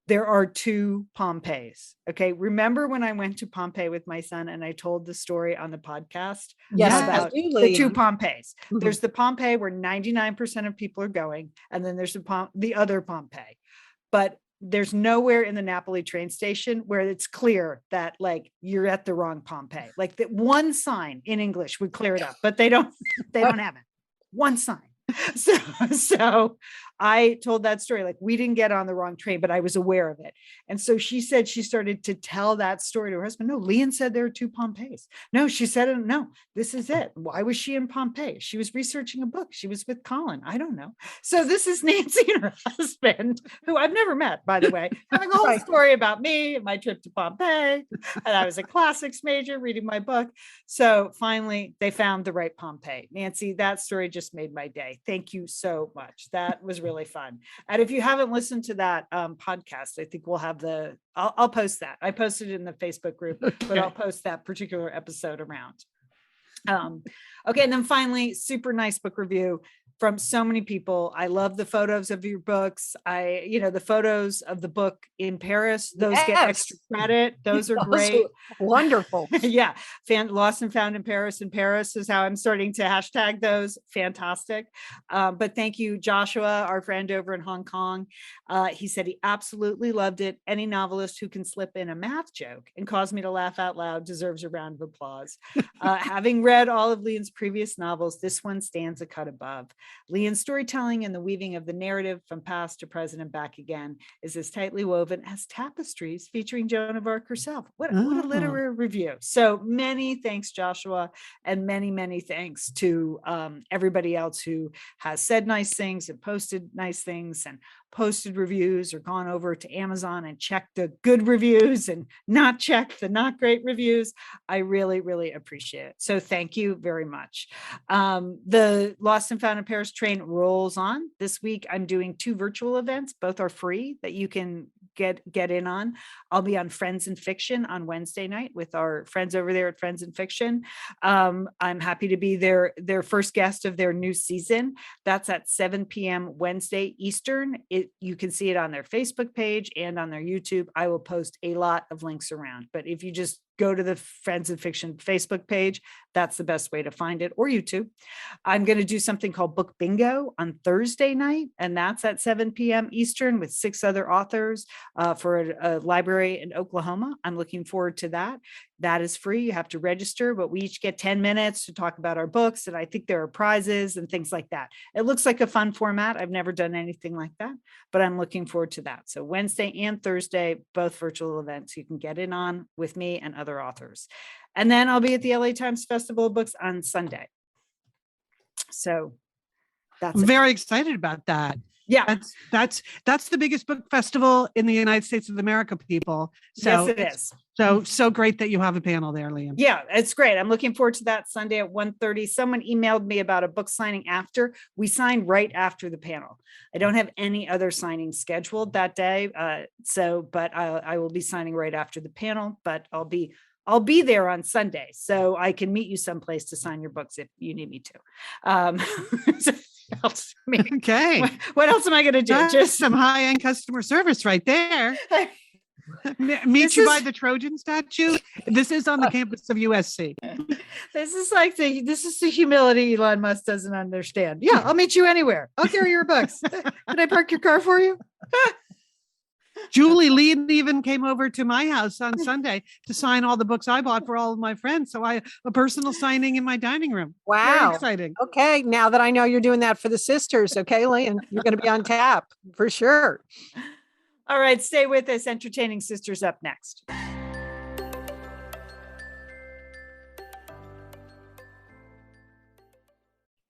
There are two Pompeiis. Okay. Remember when I went to Pompeii with my son and I told the story on the podcast about the two Pompeiis? Mm-hmm. There's the Pompeii where 99% of people are going. And then there's the other Pompeii. But there's nowhere in the Napoli train station where it's clear that like you're at the wrong Pompeii. Like that one sign in English would clear it up, but they don't have it. One sign. So I told that story, like we didn't get on the wrong train, but I was aware of it. And so she said she started to tell that story to her husband. No, Lian said there are two Pompeiis. No, she said, no, this is it. Why was she in Pompeii? She was researching a book. She was with Colin. I don't know. So this is Nancy and her husband, who I've never met, by the way, having a whole story about me and my trip to Pompeii. And I was a classics major reading my book. So finally they found the right Pompeii. Nancy, that story just made my day. Thank you so much. That was really fun. And if you haven't listened to that podcast, I think we'll have I'll post that. I posted it in the Facebook group, but I'll post that particular episode around. Okay. And then finally, super nice book review from so many people. I love the photos of your books. The photos of the book in Paris, those get extra credit. Those are great. Wonderful. Yeah. Lost and Found in Paris is how I'm starting to hashtag those. Fantastic. But thank you, Joshua, our friend over in Hong Kong. He said he absolutely loved it. Any novelist who can slip in a math joke and cause me to laugh out loud deserves a round of applause. Having read all of Lian's previous novels, this one stands a cut above. Lian's storytelling and the weaving of the narrative from past to present and back again is as tightly woven as tapestries featuring Joan of Arc herself. What a literary review. So many thanks, Joshua, and many, many thanks to everybody else who has said nice things and posted nice things and posted reviews or gone over to Amazon and checked the good reviews and not checked the not great reviews. I really, really appreciate it. So thank you very much. The Lost and Found in Paris train rolls on. This week, I'm doing 2 virtual events. Both are free that you can get in on. I'll be on Friends in Fiction on Wednesday night with our friends over there at Friends in Fiction. I'm happy to be their first guest of their new season. That's at 7 p.m. Wednesday Eastern. You can see it on their Facebook page and on their YouTube. I will post a lot of links around, but if you just go to the Friends in Fiction Facebook page, that's the best way to find it, or YouTube. I'm going to do something called Book Bingo on Thursday night, and that's at 7 p.m. Eastern with 6 other authors for a library in Oklahoma. I'm looking forward to that. That is free. You have to register, but we each get 10 minutes to talk about our books. And I think there are prizes and things like that. It looks like a fun format. I've never done anything like that, but I'm looking forward to that. So Wednesday and Thursday, both virtual events you can get in on with me and other authors. And then I'll be at the LA Times Festival of Books on Sunday. So that's very excited about that. Yeah, that's the biggest book festival in the United States of America, people. So yes, it is. So great that you have a panel there, Lian. Yeah, it's great. I'm looking forward to that Sunday at 1:30. Someone emailed me about a book signing after. We sign right after the panel. I don't have any other signings scheduled that day. But I will be signing right after the panel, but I'll be there on Sunday, so I can meet you someplace to sign your books if you need me to. Okay. What else am I going to do? That's just some high-end customer service right there. Meet you by the Trojan statue. This is on the campus of USC. This is the humility Elon Musk doesn't understand. Yeah, I'll meet you anywhere. I'll carry your books. Can I park your car for you? Julie Lee even came over to my house on Sunday to sign all the books I bought for all of my friends. So I have a personal signing in my dining room. Wow. Very exciting. Okay. Now that I know you're doing that for the sisters, okay, Lian, you're going to be on tap for sure. All right. Stay with us. Entertaining Sisters up next.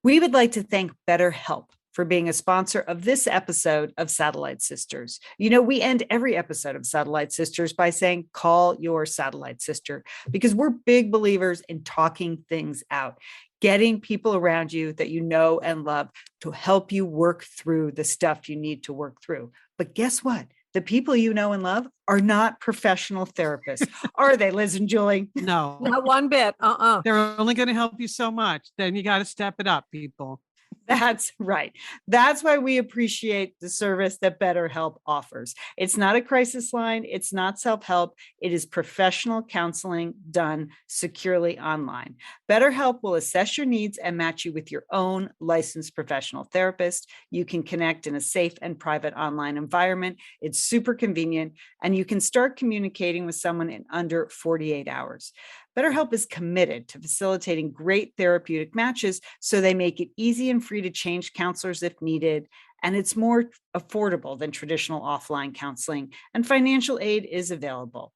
We would like to thank BetterHelp for being a sponsor of this episode of Satellite Sisters. You know, we end every episode of Satellite Sisters by saying, call your satellite sister, because we're big believers in talking things out, getting people around you that you know and love to help you work through the stuff you need to work through. But guess what? The people you know and love are not professional therapists. Are they, Liz and Julie? No, Not one bit. they're only going to help you so much. Then you got to step it up, people. That's right. That's why we appreciate the service that BetterHelp offers. It's not a crisis line. It's not self-help. It is professional counseling done securely online. BetterHelp will assess your needs and match you with your own licensed professional therapist. You can connect in a safe and private online environment. It's super convenient, and you can start communicating with someone in under 48 hours. BetterHelp is committed to facilitating great therapeutic matches, so they make it easy and free to change counselors if needed. And it's more affordable than traditional offline counseling, and financial aid is available.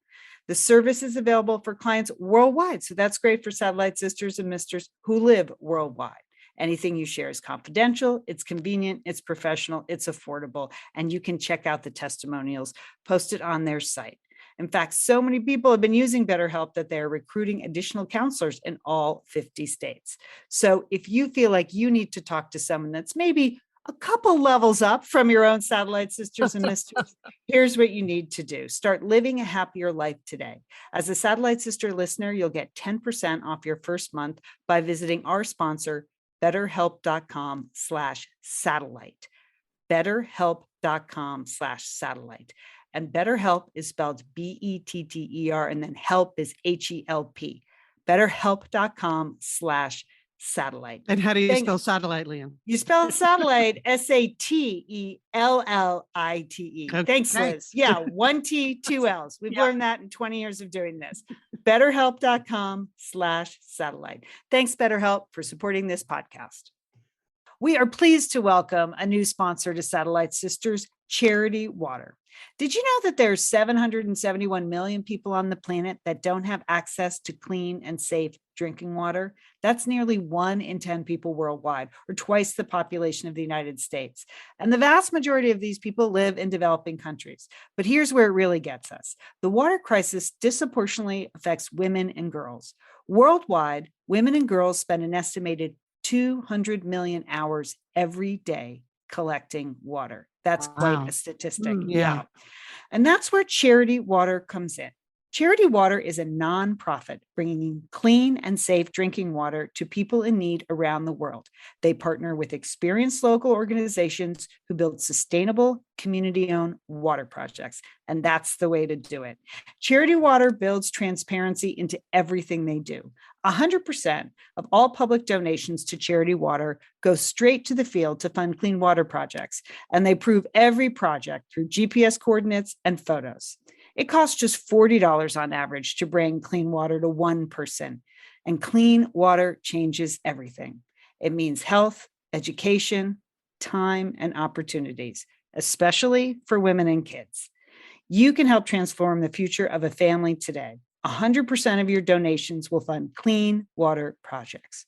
The service is available for clients worldwide. So that's great for satellite sisters and misters who live worldwide. Anything you share is confidential, it's convenient, it's professional, it's affordable, and you can check out the testimonials posted on their site. In fact, so many people have been using BetterHelp that they're recruiting additional counselors in all 50 states. So if you feel like you need to talk to someone that's maybe a couple levels up from your own satellite sisters and misters, here's what you need to do. Start living a happier life today. As a Satellite Sister listener, you'll get 10% off your first month by visiting our sponsor, betterhelp.com/satellite. betterhelp.com/satellite. And BetterHelp is spelled BETTER, and then help is HELP. BetterHelp.com/satellite. And how do you spell satellite, Liam? You spell satellite SATELLITE. Okay. Thanks, Liz. Yeah, 1 T, 2 L's. We've learned that in 20 years of doing this. BetterHelp.com/satellite. Thanks, BetterHelp, for supporting this podcast. We are pleased to welcome a new sponsor to Satellite Sisters, Charity Water. Did you know that there's 771 million people on the planet that don't have access to clean and safe drinking water? That's nearly 1 in 10 people worldwide, or twice the population of the United States. And the vast majority of these people live in developing countries. But here's where it really gets us. The water crisis disproportionately affects women and girls. Worldwide, women and girls spend an estimated 200 million hours every day collecting water. That's quite a statistic. Yeah. And that's where Charity Water comes in. Charity Water is a nonprofit bringing clean and safe drinking water to people in need around the world. They partner with experienced local organizations who build sustainable, community-owned water projects. And that's the way to do it. Charity Water builds transparency into everything they do. 100% of all public donations to Charity Water go straight to the field to fund clean water projects. And they prove every project through GPS coordinates and photos. It costs just $40 on average to bring clean water to one person. And clean water changes everything. It means health, education, time, and opportunities, especially for women and kids. You can help transform the future of a family today. 100% of your donations will fund clean water projects.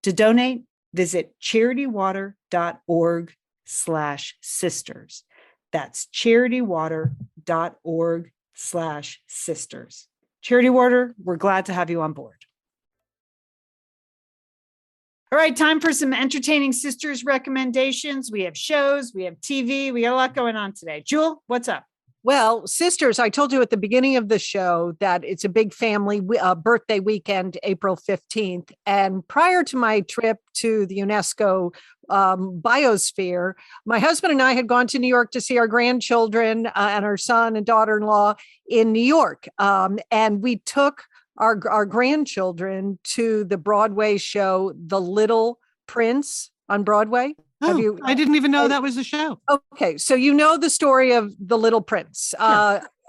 To donate, visit charitywater.org/sisters. That's charitywater.org/sisters. Charity Water, we're glad to have you on board. All right, time for some entertaining sisters recommendations. We have shows, we have TV, we got a lot going on today. Jewel, what's up? Well, sisters, I told you at the beginning of the show that it's a big family birthday weekend, April 15th. And prior to my trip to the Unesco Biosphere, my husband and I had gone to New York to see our grandchildren and our son and daughter-in-law in New York. And we took our grandchildren to the Broadway show, The Little Prince on Broadway. I didn't even know that was a show. Okay, so you know the story of The Little Prince.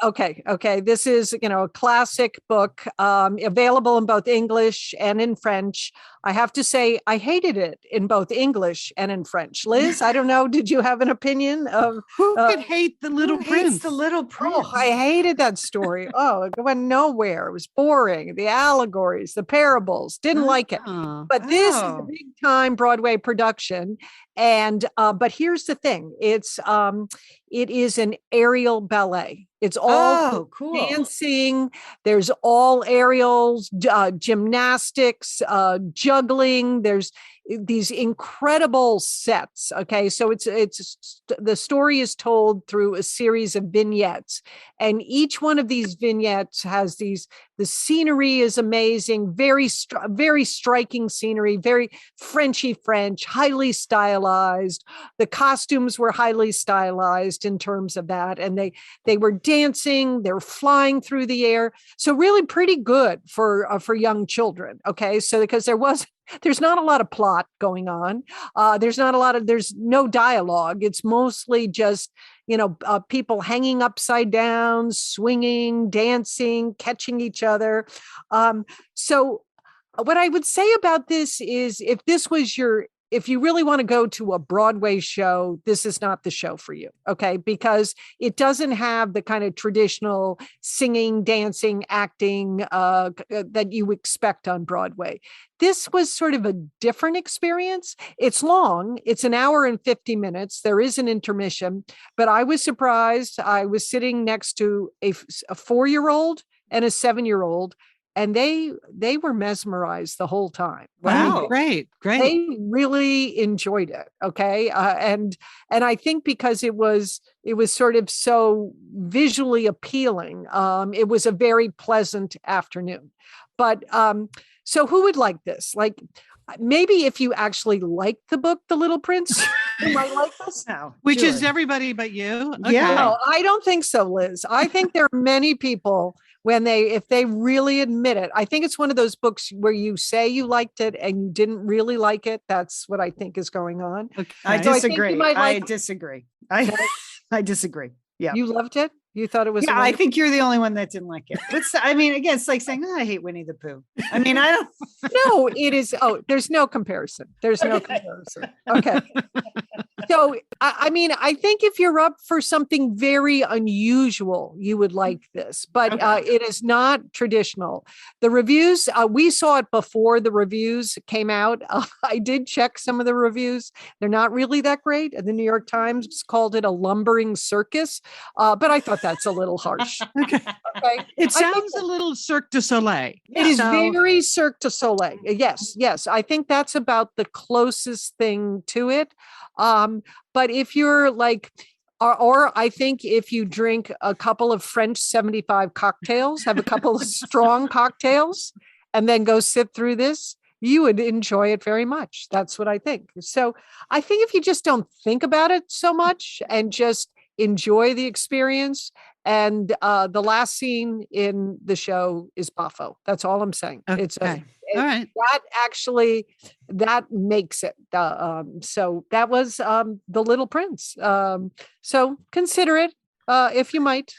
Okay. This is, a classic book, available in both English and in French. I have to say, I hated it in both English and in French. Liz, I don't know. Did you have an opinion of Who could hate the Little Who Prince? hates the Little Prince? Oh, I hated that story. Oh, it went nowhere. It was boring. The allegories, the parables, didn't like it. Oh. But this is a big time Broadway production. And but here's the thing. It is an aerial ballet. It's all cool. dancing. There's all aerials, gymnastics, juggling. There's these incredible sets. Okay, so it's the story is told through a series of vignettes, and each one of these vignettes has these. The scenery is amazing, very striking scenery, very Frenchy French, highly stylized. The costumes were highly stylized in terms of that, and they were dancing, they're flying through the air. So really pretty good for young children. Okay, so because there's not a lot of plot going on. There's no dialogue. It's mostly just, people hanging upside down, swinging, dancing, catching each other. So what I would say about this is if you really want to go to a Broadway show, this is not the show for you, okay? Because it doesn't have the kind of traditional singing, dancing, acting that you expect on Broadway. This was sort of a different experience. It's long. It's an hour and 50 minutes. There is an intermission, but I was surprised. I was sitting next to a 4-year-old and a 7-year-old, and they were mesmerized the whole time. Wow. Great. They really enjoyed it. Okay. And I think because it was sort of so visually appealing, it was a very pleasant afternoon. But so who would like this? Like, maybe if you actually like the book, The Little Prince, you might like this. No, Which sure. is everybody but you. Okay. Yeah. No, I don't think so, Liz. I think there are many people if they really admit it. I think it's one of those books where you say you liked it and you didn't really like it. That's what I think is going on. Okay. I So I think disagree. you might like- disagree. I disagree. Yeah. You loved it? You thought it was? Yeah, I think you're the only one that didn't like it. Again, it's like saying, I hate Winnie the Pooh. I don't. No, it is. Oh, there's no comparison. There's no comparison. Okay. So, I think if you're up for something very unusual, you would like this, but it is not traditional. The reviews, we saw it before the reviews came out. I did check some of the reviews. They're not really that great. The New York Times called it a lumbering circus, but I thought that's a little harsh. Okay. It sounds a little Cirque du Soleil. It is very Cirque du Soleil. Yes. I think that's about the closest thing to it. But if you're like, or I think if you drink a couple of French 75 cocktails, have a couple of strong cocktails, and then go sit through this, you would enjoy it very much. That's what I think. So I think if you just don't think about it so much and just enjoy the experience. And the last scene in the show is Boffo. That's all I'm saying. Okay. All right. That makes it. So that was The Little Prince. So consider it if you might.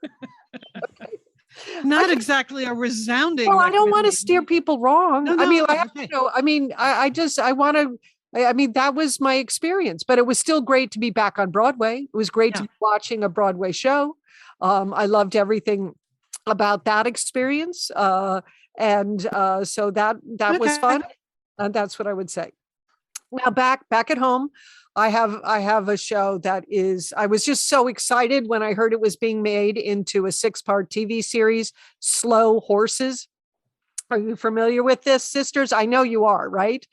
Okay. Not exactly a resounding. Well, I don't want to steer people wrong. No, that was my experience, but it was still great to be back on Broadway. It was great to be watching a Broadway show. I loved everything about that experience. So that was fun. And that's what I would say. Now back at home, I have a show that I was just so excited when I heard it was being made into a 6-part TV series, Slow Horses. Are you familiar with this, sisters? I know you are, right?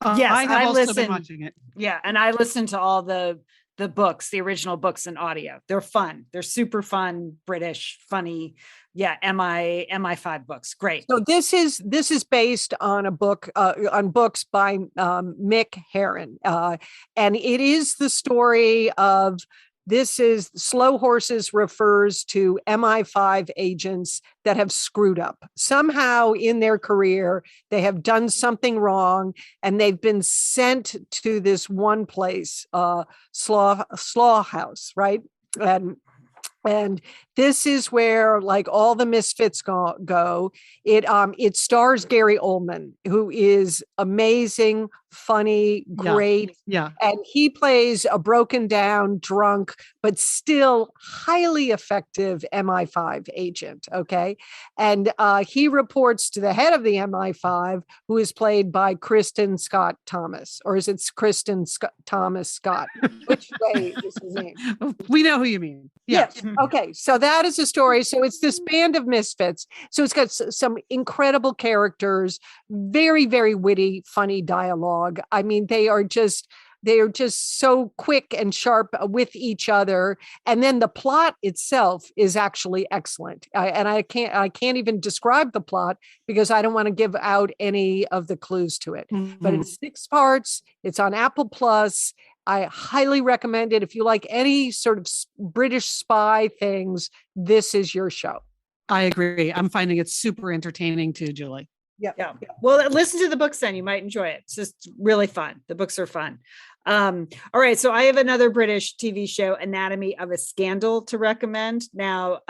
Yes, I have also listened. been watching it. Yeah, and I listened to all the books, the original books in audio. They're fun. They're super fun, British, funny. Yeah, MI5 books. Great. So this is based on a book on books by Mick Herron, and it is the story of. This is Slow Horses refers to MI5 agents that have screwed up. Somehow in their career, they have done something wrong and they've been sent to this one place, Slaw House, right? And And this is where like all the misfits go. It stars Gary Oldman, who is amazing, funny, great. Yeah. And he plays a broken down, drunk, but still highly effective MI5 agent. Okay. And he reports to the head of the MI5, who is played by Kristen Scott Thomas, or is it Kristen Thomas Scott? Which way is his name? We know who you mean. Yeah. Yes. Okay. So that is a story. So it's this band of misfits. So it's got some incredible characters, very, very witty, funny dialogue. I mean, they are just so quick and sharp with each other. And then the plot itself is actually excellent. I can't even describe the plot because I don't want to give out any of the clues to it. Mm-hmm. But it's 6 parts. It's on Apple Plus. I highly recommend it. If you like any sort of British spy things, this is your show. I agree. I'm finding it super entertaining too, Julie. Yeah. Well, listen to the books then. You might enjoy it. It's just really fun. The books are fun. All right. So I have another British TV show, Anatomy of a Scandal, to recommend. Now,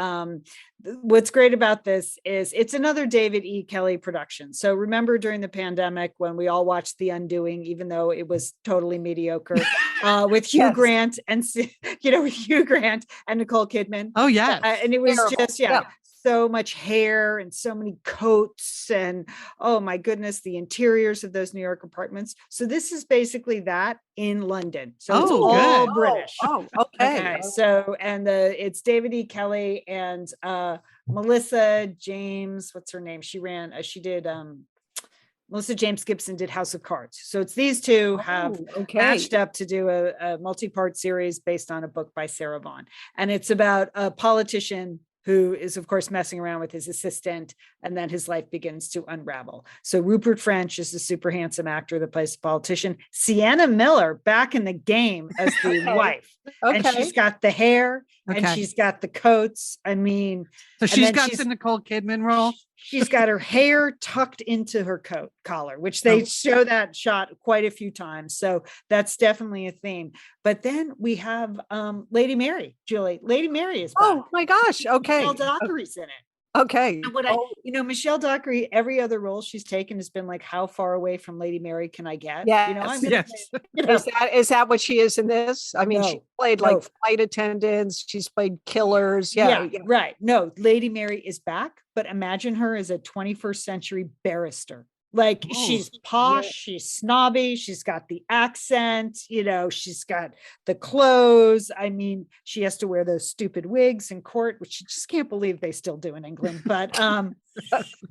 what's great about this is it's another David E. Kelly production. So remember during the pandemic when we all watched The Undoing, even though it was totally mediocre, with Hugh Grant and Nicole Kidman. Oh yeah. And it was Terrible. just, so much hair and so many coats and oh my goodness, the interiors of those New York apartments. So this is basically that in London. So it's all good. British. Okay. So it's David E. Kelly and Melissa James. What's her name? Melissa James Gibson did House of Cards. So it's these two have matched up to do a multi-part series based on a book by Sarah Vaughan. And it's about a politician who is, of course, messing around with his assistant, and then his life begins to unravel. So Rupert French is the super handsome actor that plays the politician. Sienna Miller back in the game as the wife. And she's got the hair and she's got the coats. I mean, so she's got the Nicole Kidman role. She's got her hair tucked into her coat collar, which they show that shot quite a few times. So that's definitely a theme. But then we have Lady Mary, Julie. Lady Mary is back. Oh my gosh. Okay. Michelle Dockery's in it. Okay. And Michelle Dockery, every other role she's taken has been like, how far away from Lady Mary can I get? Yes. Is that what she is in this? I mean, she played like flight attendants. She's played killers. Yeah. Right. No, Lady Mary is back, but imagine her as a 21st century barrister. Like she's posh, she's snobby, she's got the accent, she's got the clothes. I mean, she has to wear those stupid wigs in court, which you just can't believe they still do in England. But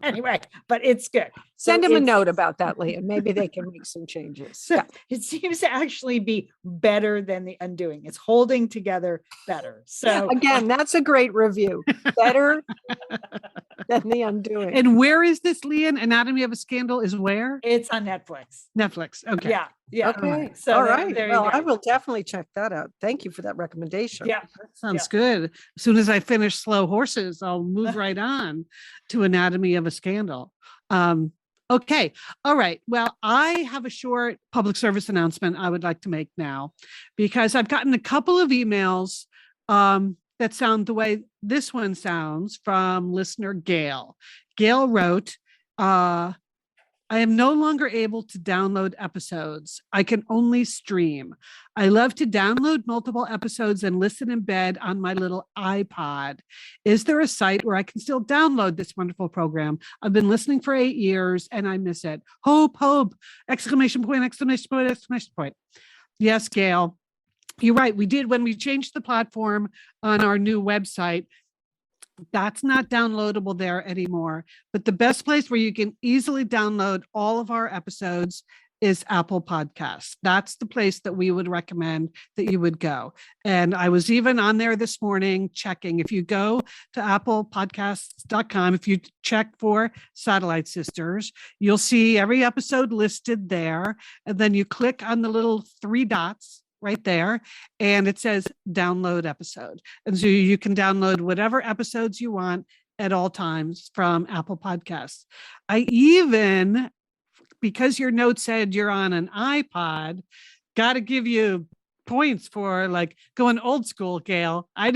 anyway, but it's good. Send them a note about that, Leah. Maybe they can make some changes. Yeah. It seems to actually be better than The Undoing. It's holding together better. So again, that's a great review. Better than The Undoing. And where is this, Leanne? Anatomy of a Scandal is where? It's on Netflix. Netflix. Okay. Yeah. Okay. So all right. Well, I will definitely check that out. Thank you for that recommendation. Yeah. That sounds good. As soon as I finish Slow Horses, I'll move right on to Anatomy of a Scandal. Okay. All right. Well, I have a short public service announcement I would like to make now, because I've gotten a couple of emails that sound the way this one sounds from listener Gail. Gail wrote, I am no longer able to download episodes. I can only stream. I love to download multiple episodes and listen in bed on my little iPod. Is there a site where I can still download this wonderful program? I've been listening for 8 years and I miss it. Hope, hope, exclamation point, exclamation point, exclamation point. Yes, Gail, you're right. We did when we changed the platform on our new website. That's not downloadable there anymore. But the best place where you can easily download all of our episodes is Apple Podcasts. That's the place that we would recommend that you would go. And I was even on there this morning checking. If you go to applepodcasts.com, if you check for Satellite Sisters, you'll see every episode listed there. And then you click on the little 3 dots right there, and it says download episode. And so you can download whatever episodes you want at all times from Apple Podcasts. I even, because your note said you're on an iPod, got to give you points for like going old school, Gail. I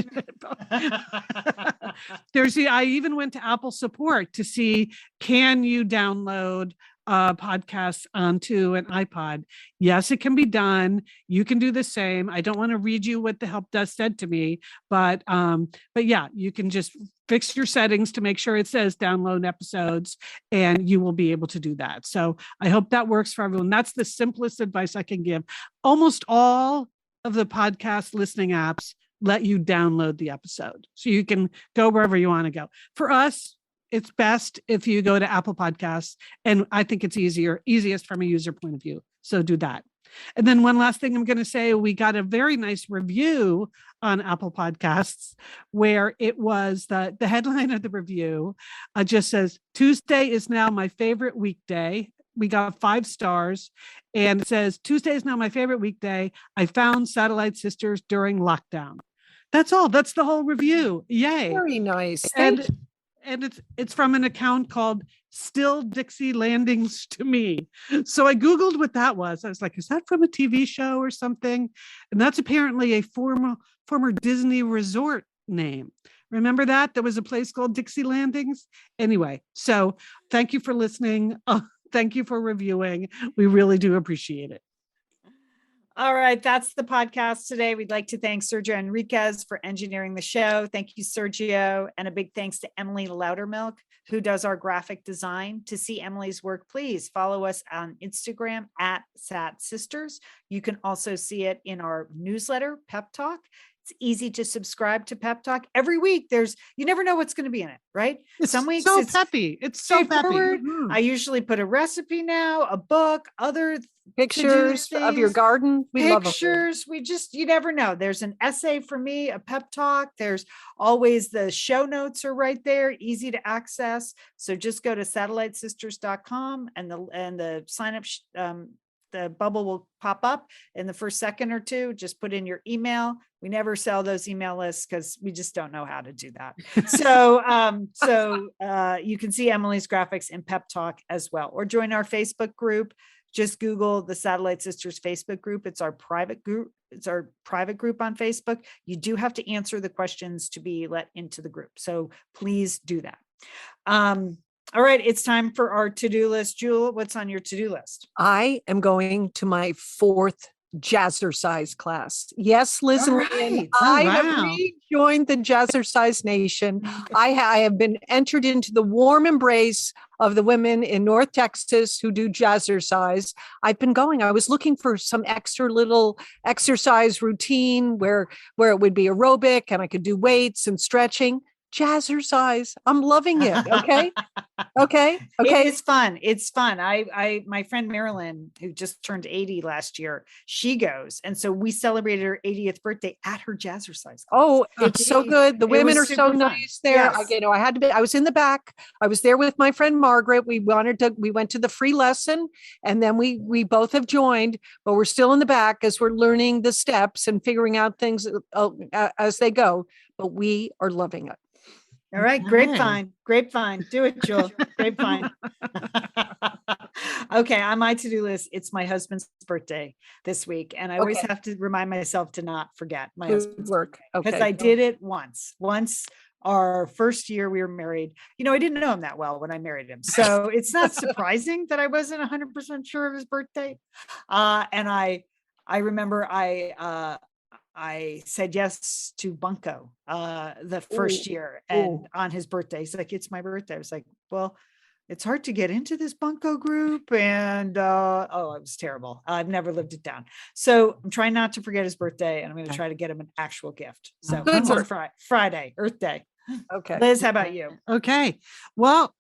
even went to Apple support to see, can you download podcasts onto an iPod? Yes, it can be done. You can do the same. I don't want to read you what the help desk said to me, but yeah, you can just fix your settings to make sure it says download episodes, and you will be able to do that. So I hope that works for everyone. That's the simplest advice I can give. Almost all of the podcast listening apps let you download the episode, so you can go wherever you want to go. For us, it's best if you go to Apple Podcasts, and I think it's easiest from a user point of view. So do that. And then one last thing I'm going to say, we got a very nice review on Apple Podcasts where it was the headline of the review just says, Tuesday is now my favorite weekday. We got 5 stars, and it says, Tuesday is now my favorite weekday. I found Satellite Sisters during lockdown. That's all. That's the whole review. Yay. Very nice. And it's from an account called Still Dixie Landings to Me. So I Googled what that was. I was like, is that from a TV show or something? And that's apparently a former Disney resort name. Remember that? There was a place called Dixie Landings. Anyway, so thank you for listening. Thank you for reviewing. We really do appreciate it. All right, that's the podcast today. We'd like to thank Sergio Enriquez for engineering the show. Thank you, Sergio. And a big thanks to Emily Loudermilk, who does our graphic design. To see Emily's work, please follow us on Instagram at Sat Sisters. You can also see it in our newsletter, Pep Talk. It's easy to subscribe to Pep Talk. Every week, you never know what's going to be in it, right? Some weeks so it's peppy. It's so peppy. Mm-hmm. I usually put a recipe now, a book, other pictures of your garden. We love pictures. You never know. There's an essay for me, a pep talk. There's always the show notes are right there, easy to access. So just go to satellitesisters.com and the sign up the bubble will pop up in the first second or two. Just put in your email. We never sell those email lists because we just don't know how to do that. So you can see Emily's graphics in Pep Talk as well, or join our Facebook group. Just Google the Satellite Sisters Facebook group. It's our private group. It's our private group on Facebook. You do have to answer the questions to be let into the group. So please do that. All right, it's time for our to-do list. Jewel, what's on your to-do list? I am going to my 4th Jazzercise class. Yes, Liz and Lynn, I have rejoined the Jazzercise Nation. I have been entered into the warm embrace of the women in North Texas who do Jazzercise. I've been going. I was looking for some extra little exercise routine where it would be aerobic and I could do weights and stretching. Jazzercise. I'm loving it. Okay. It's fun. My friend Marilyn, who just turned 80 last year, she goes. And so we celebrated her 80th birthday at her Jazzercise class. Oh, it's so good. The women are so nice there. Yes. I was in the back. I was there with my friend Margaret. We went to the free lesson, and then we both have joined, but we're still in the back as we're learning the steps and figuring out things as they go. But we are loving it. All right. Grapevine. Do it, Jewel. Grapevine. Okay. On my to-do list, it's my husband's birthday this week. And I always have to remind myself to not forget my husband's work. Because I did it once our first year we were married. I didn't know him that well when I married him. So it's not surprising that I wasn't 100% sure of his birthday. And I remember I said yes to Bunko the first year, and on his birthday, he's like, it's my birthday. I was like, well, it's hard to get into this Bunko group. And it was terrible. I've never lived it down. So I'm trying not to forget his birthday, and I'm going to try to get him an actual gift. So Friday, Earth Day. Okay. Liz, how about you? Okay. Well,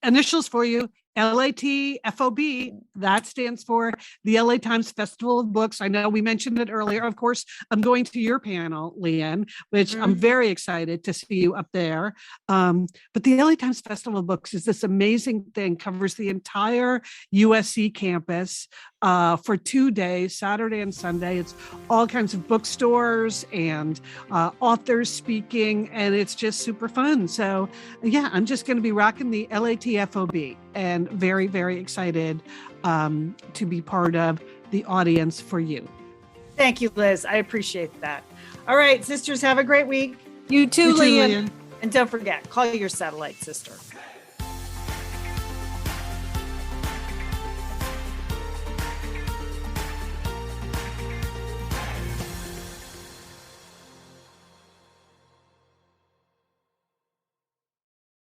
initials for you. LATFOB, that stands for the LA Times Festival of Books. I know we mentioned it earlier. Of course, I'm going to your panel, Leanne, which I'm very excited to see you up there. But the LA Times Festival of Books is this amazing thing, covers the entire USC campus for 2 days, Saturday and Sunday. It's all kinds of bookstores and authors speaking, and it's just super fun. So yeah, I'm just going to be rocking the LATFOB, and very, very excited to be part of the audience for you. Thank you, Liz. I appreciate that. All right, sisters, have a great week. You too, Lian. And don't forget, call your satellite sister.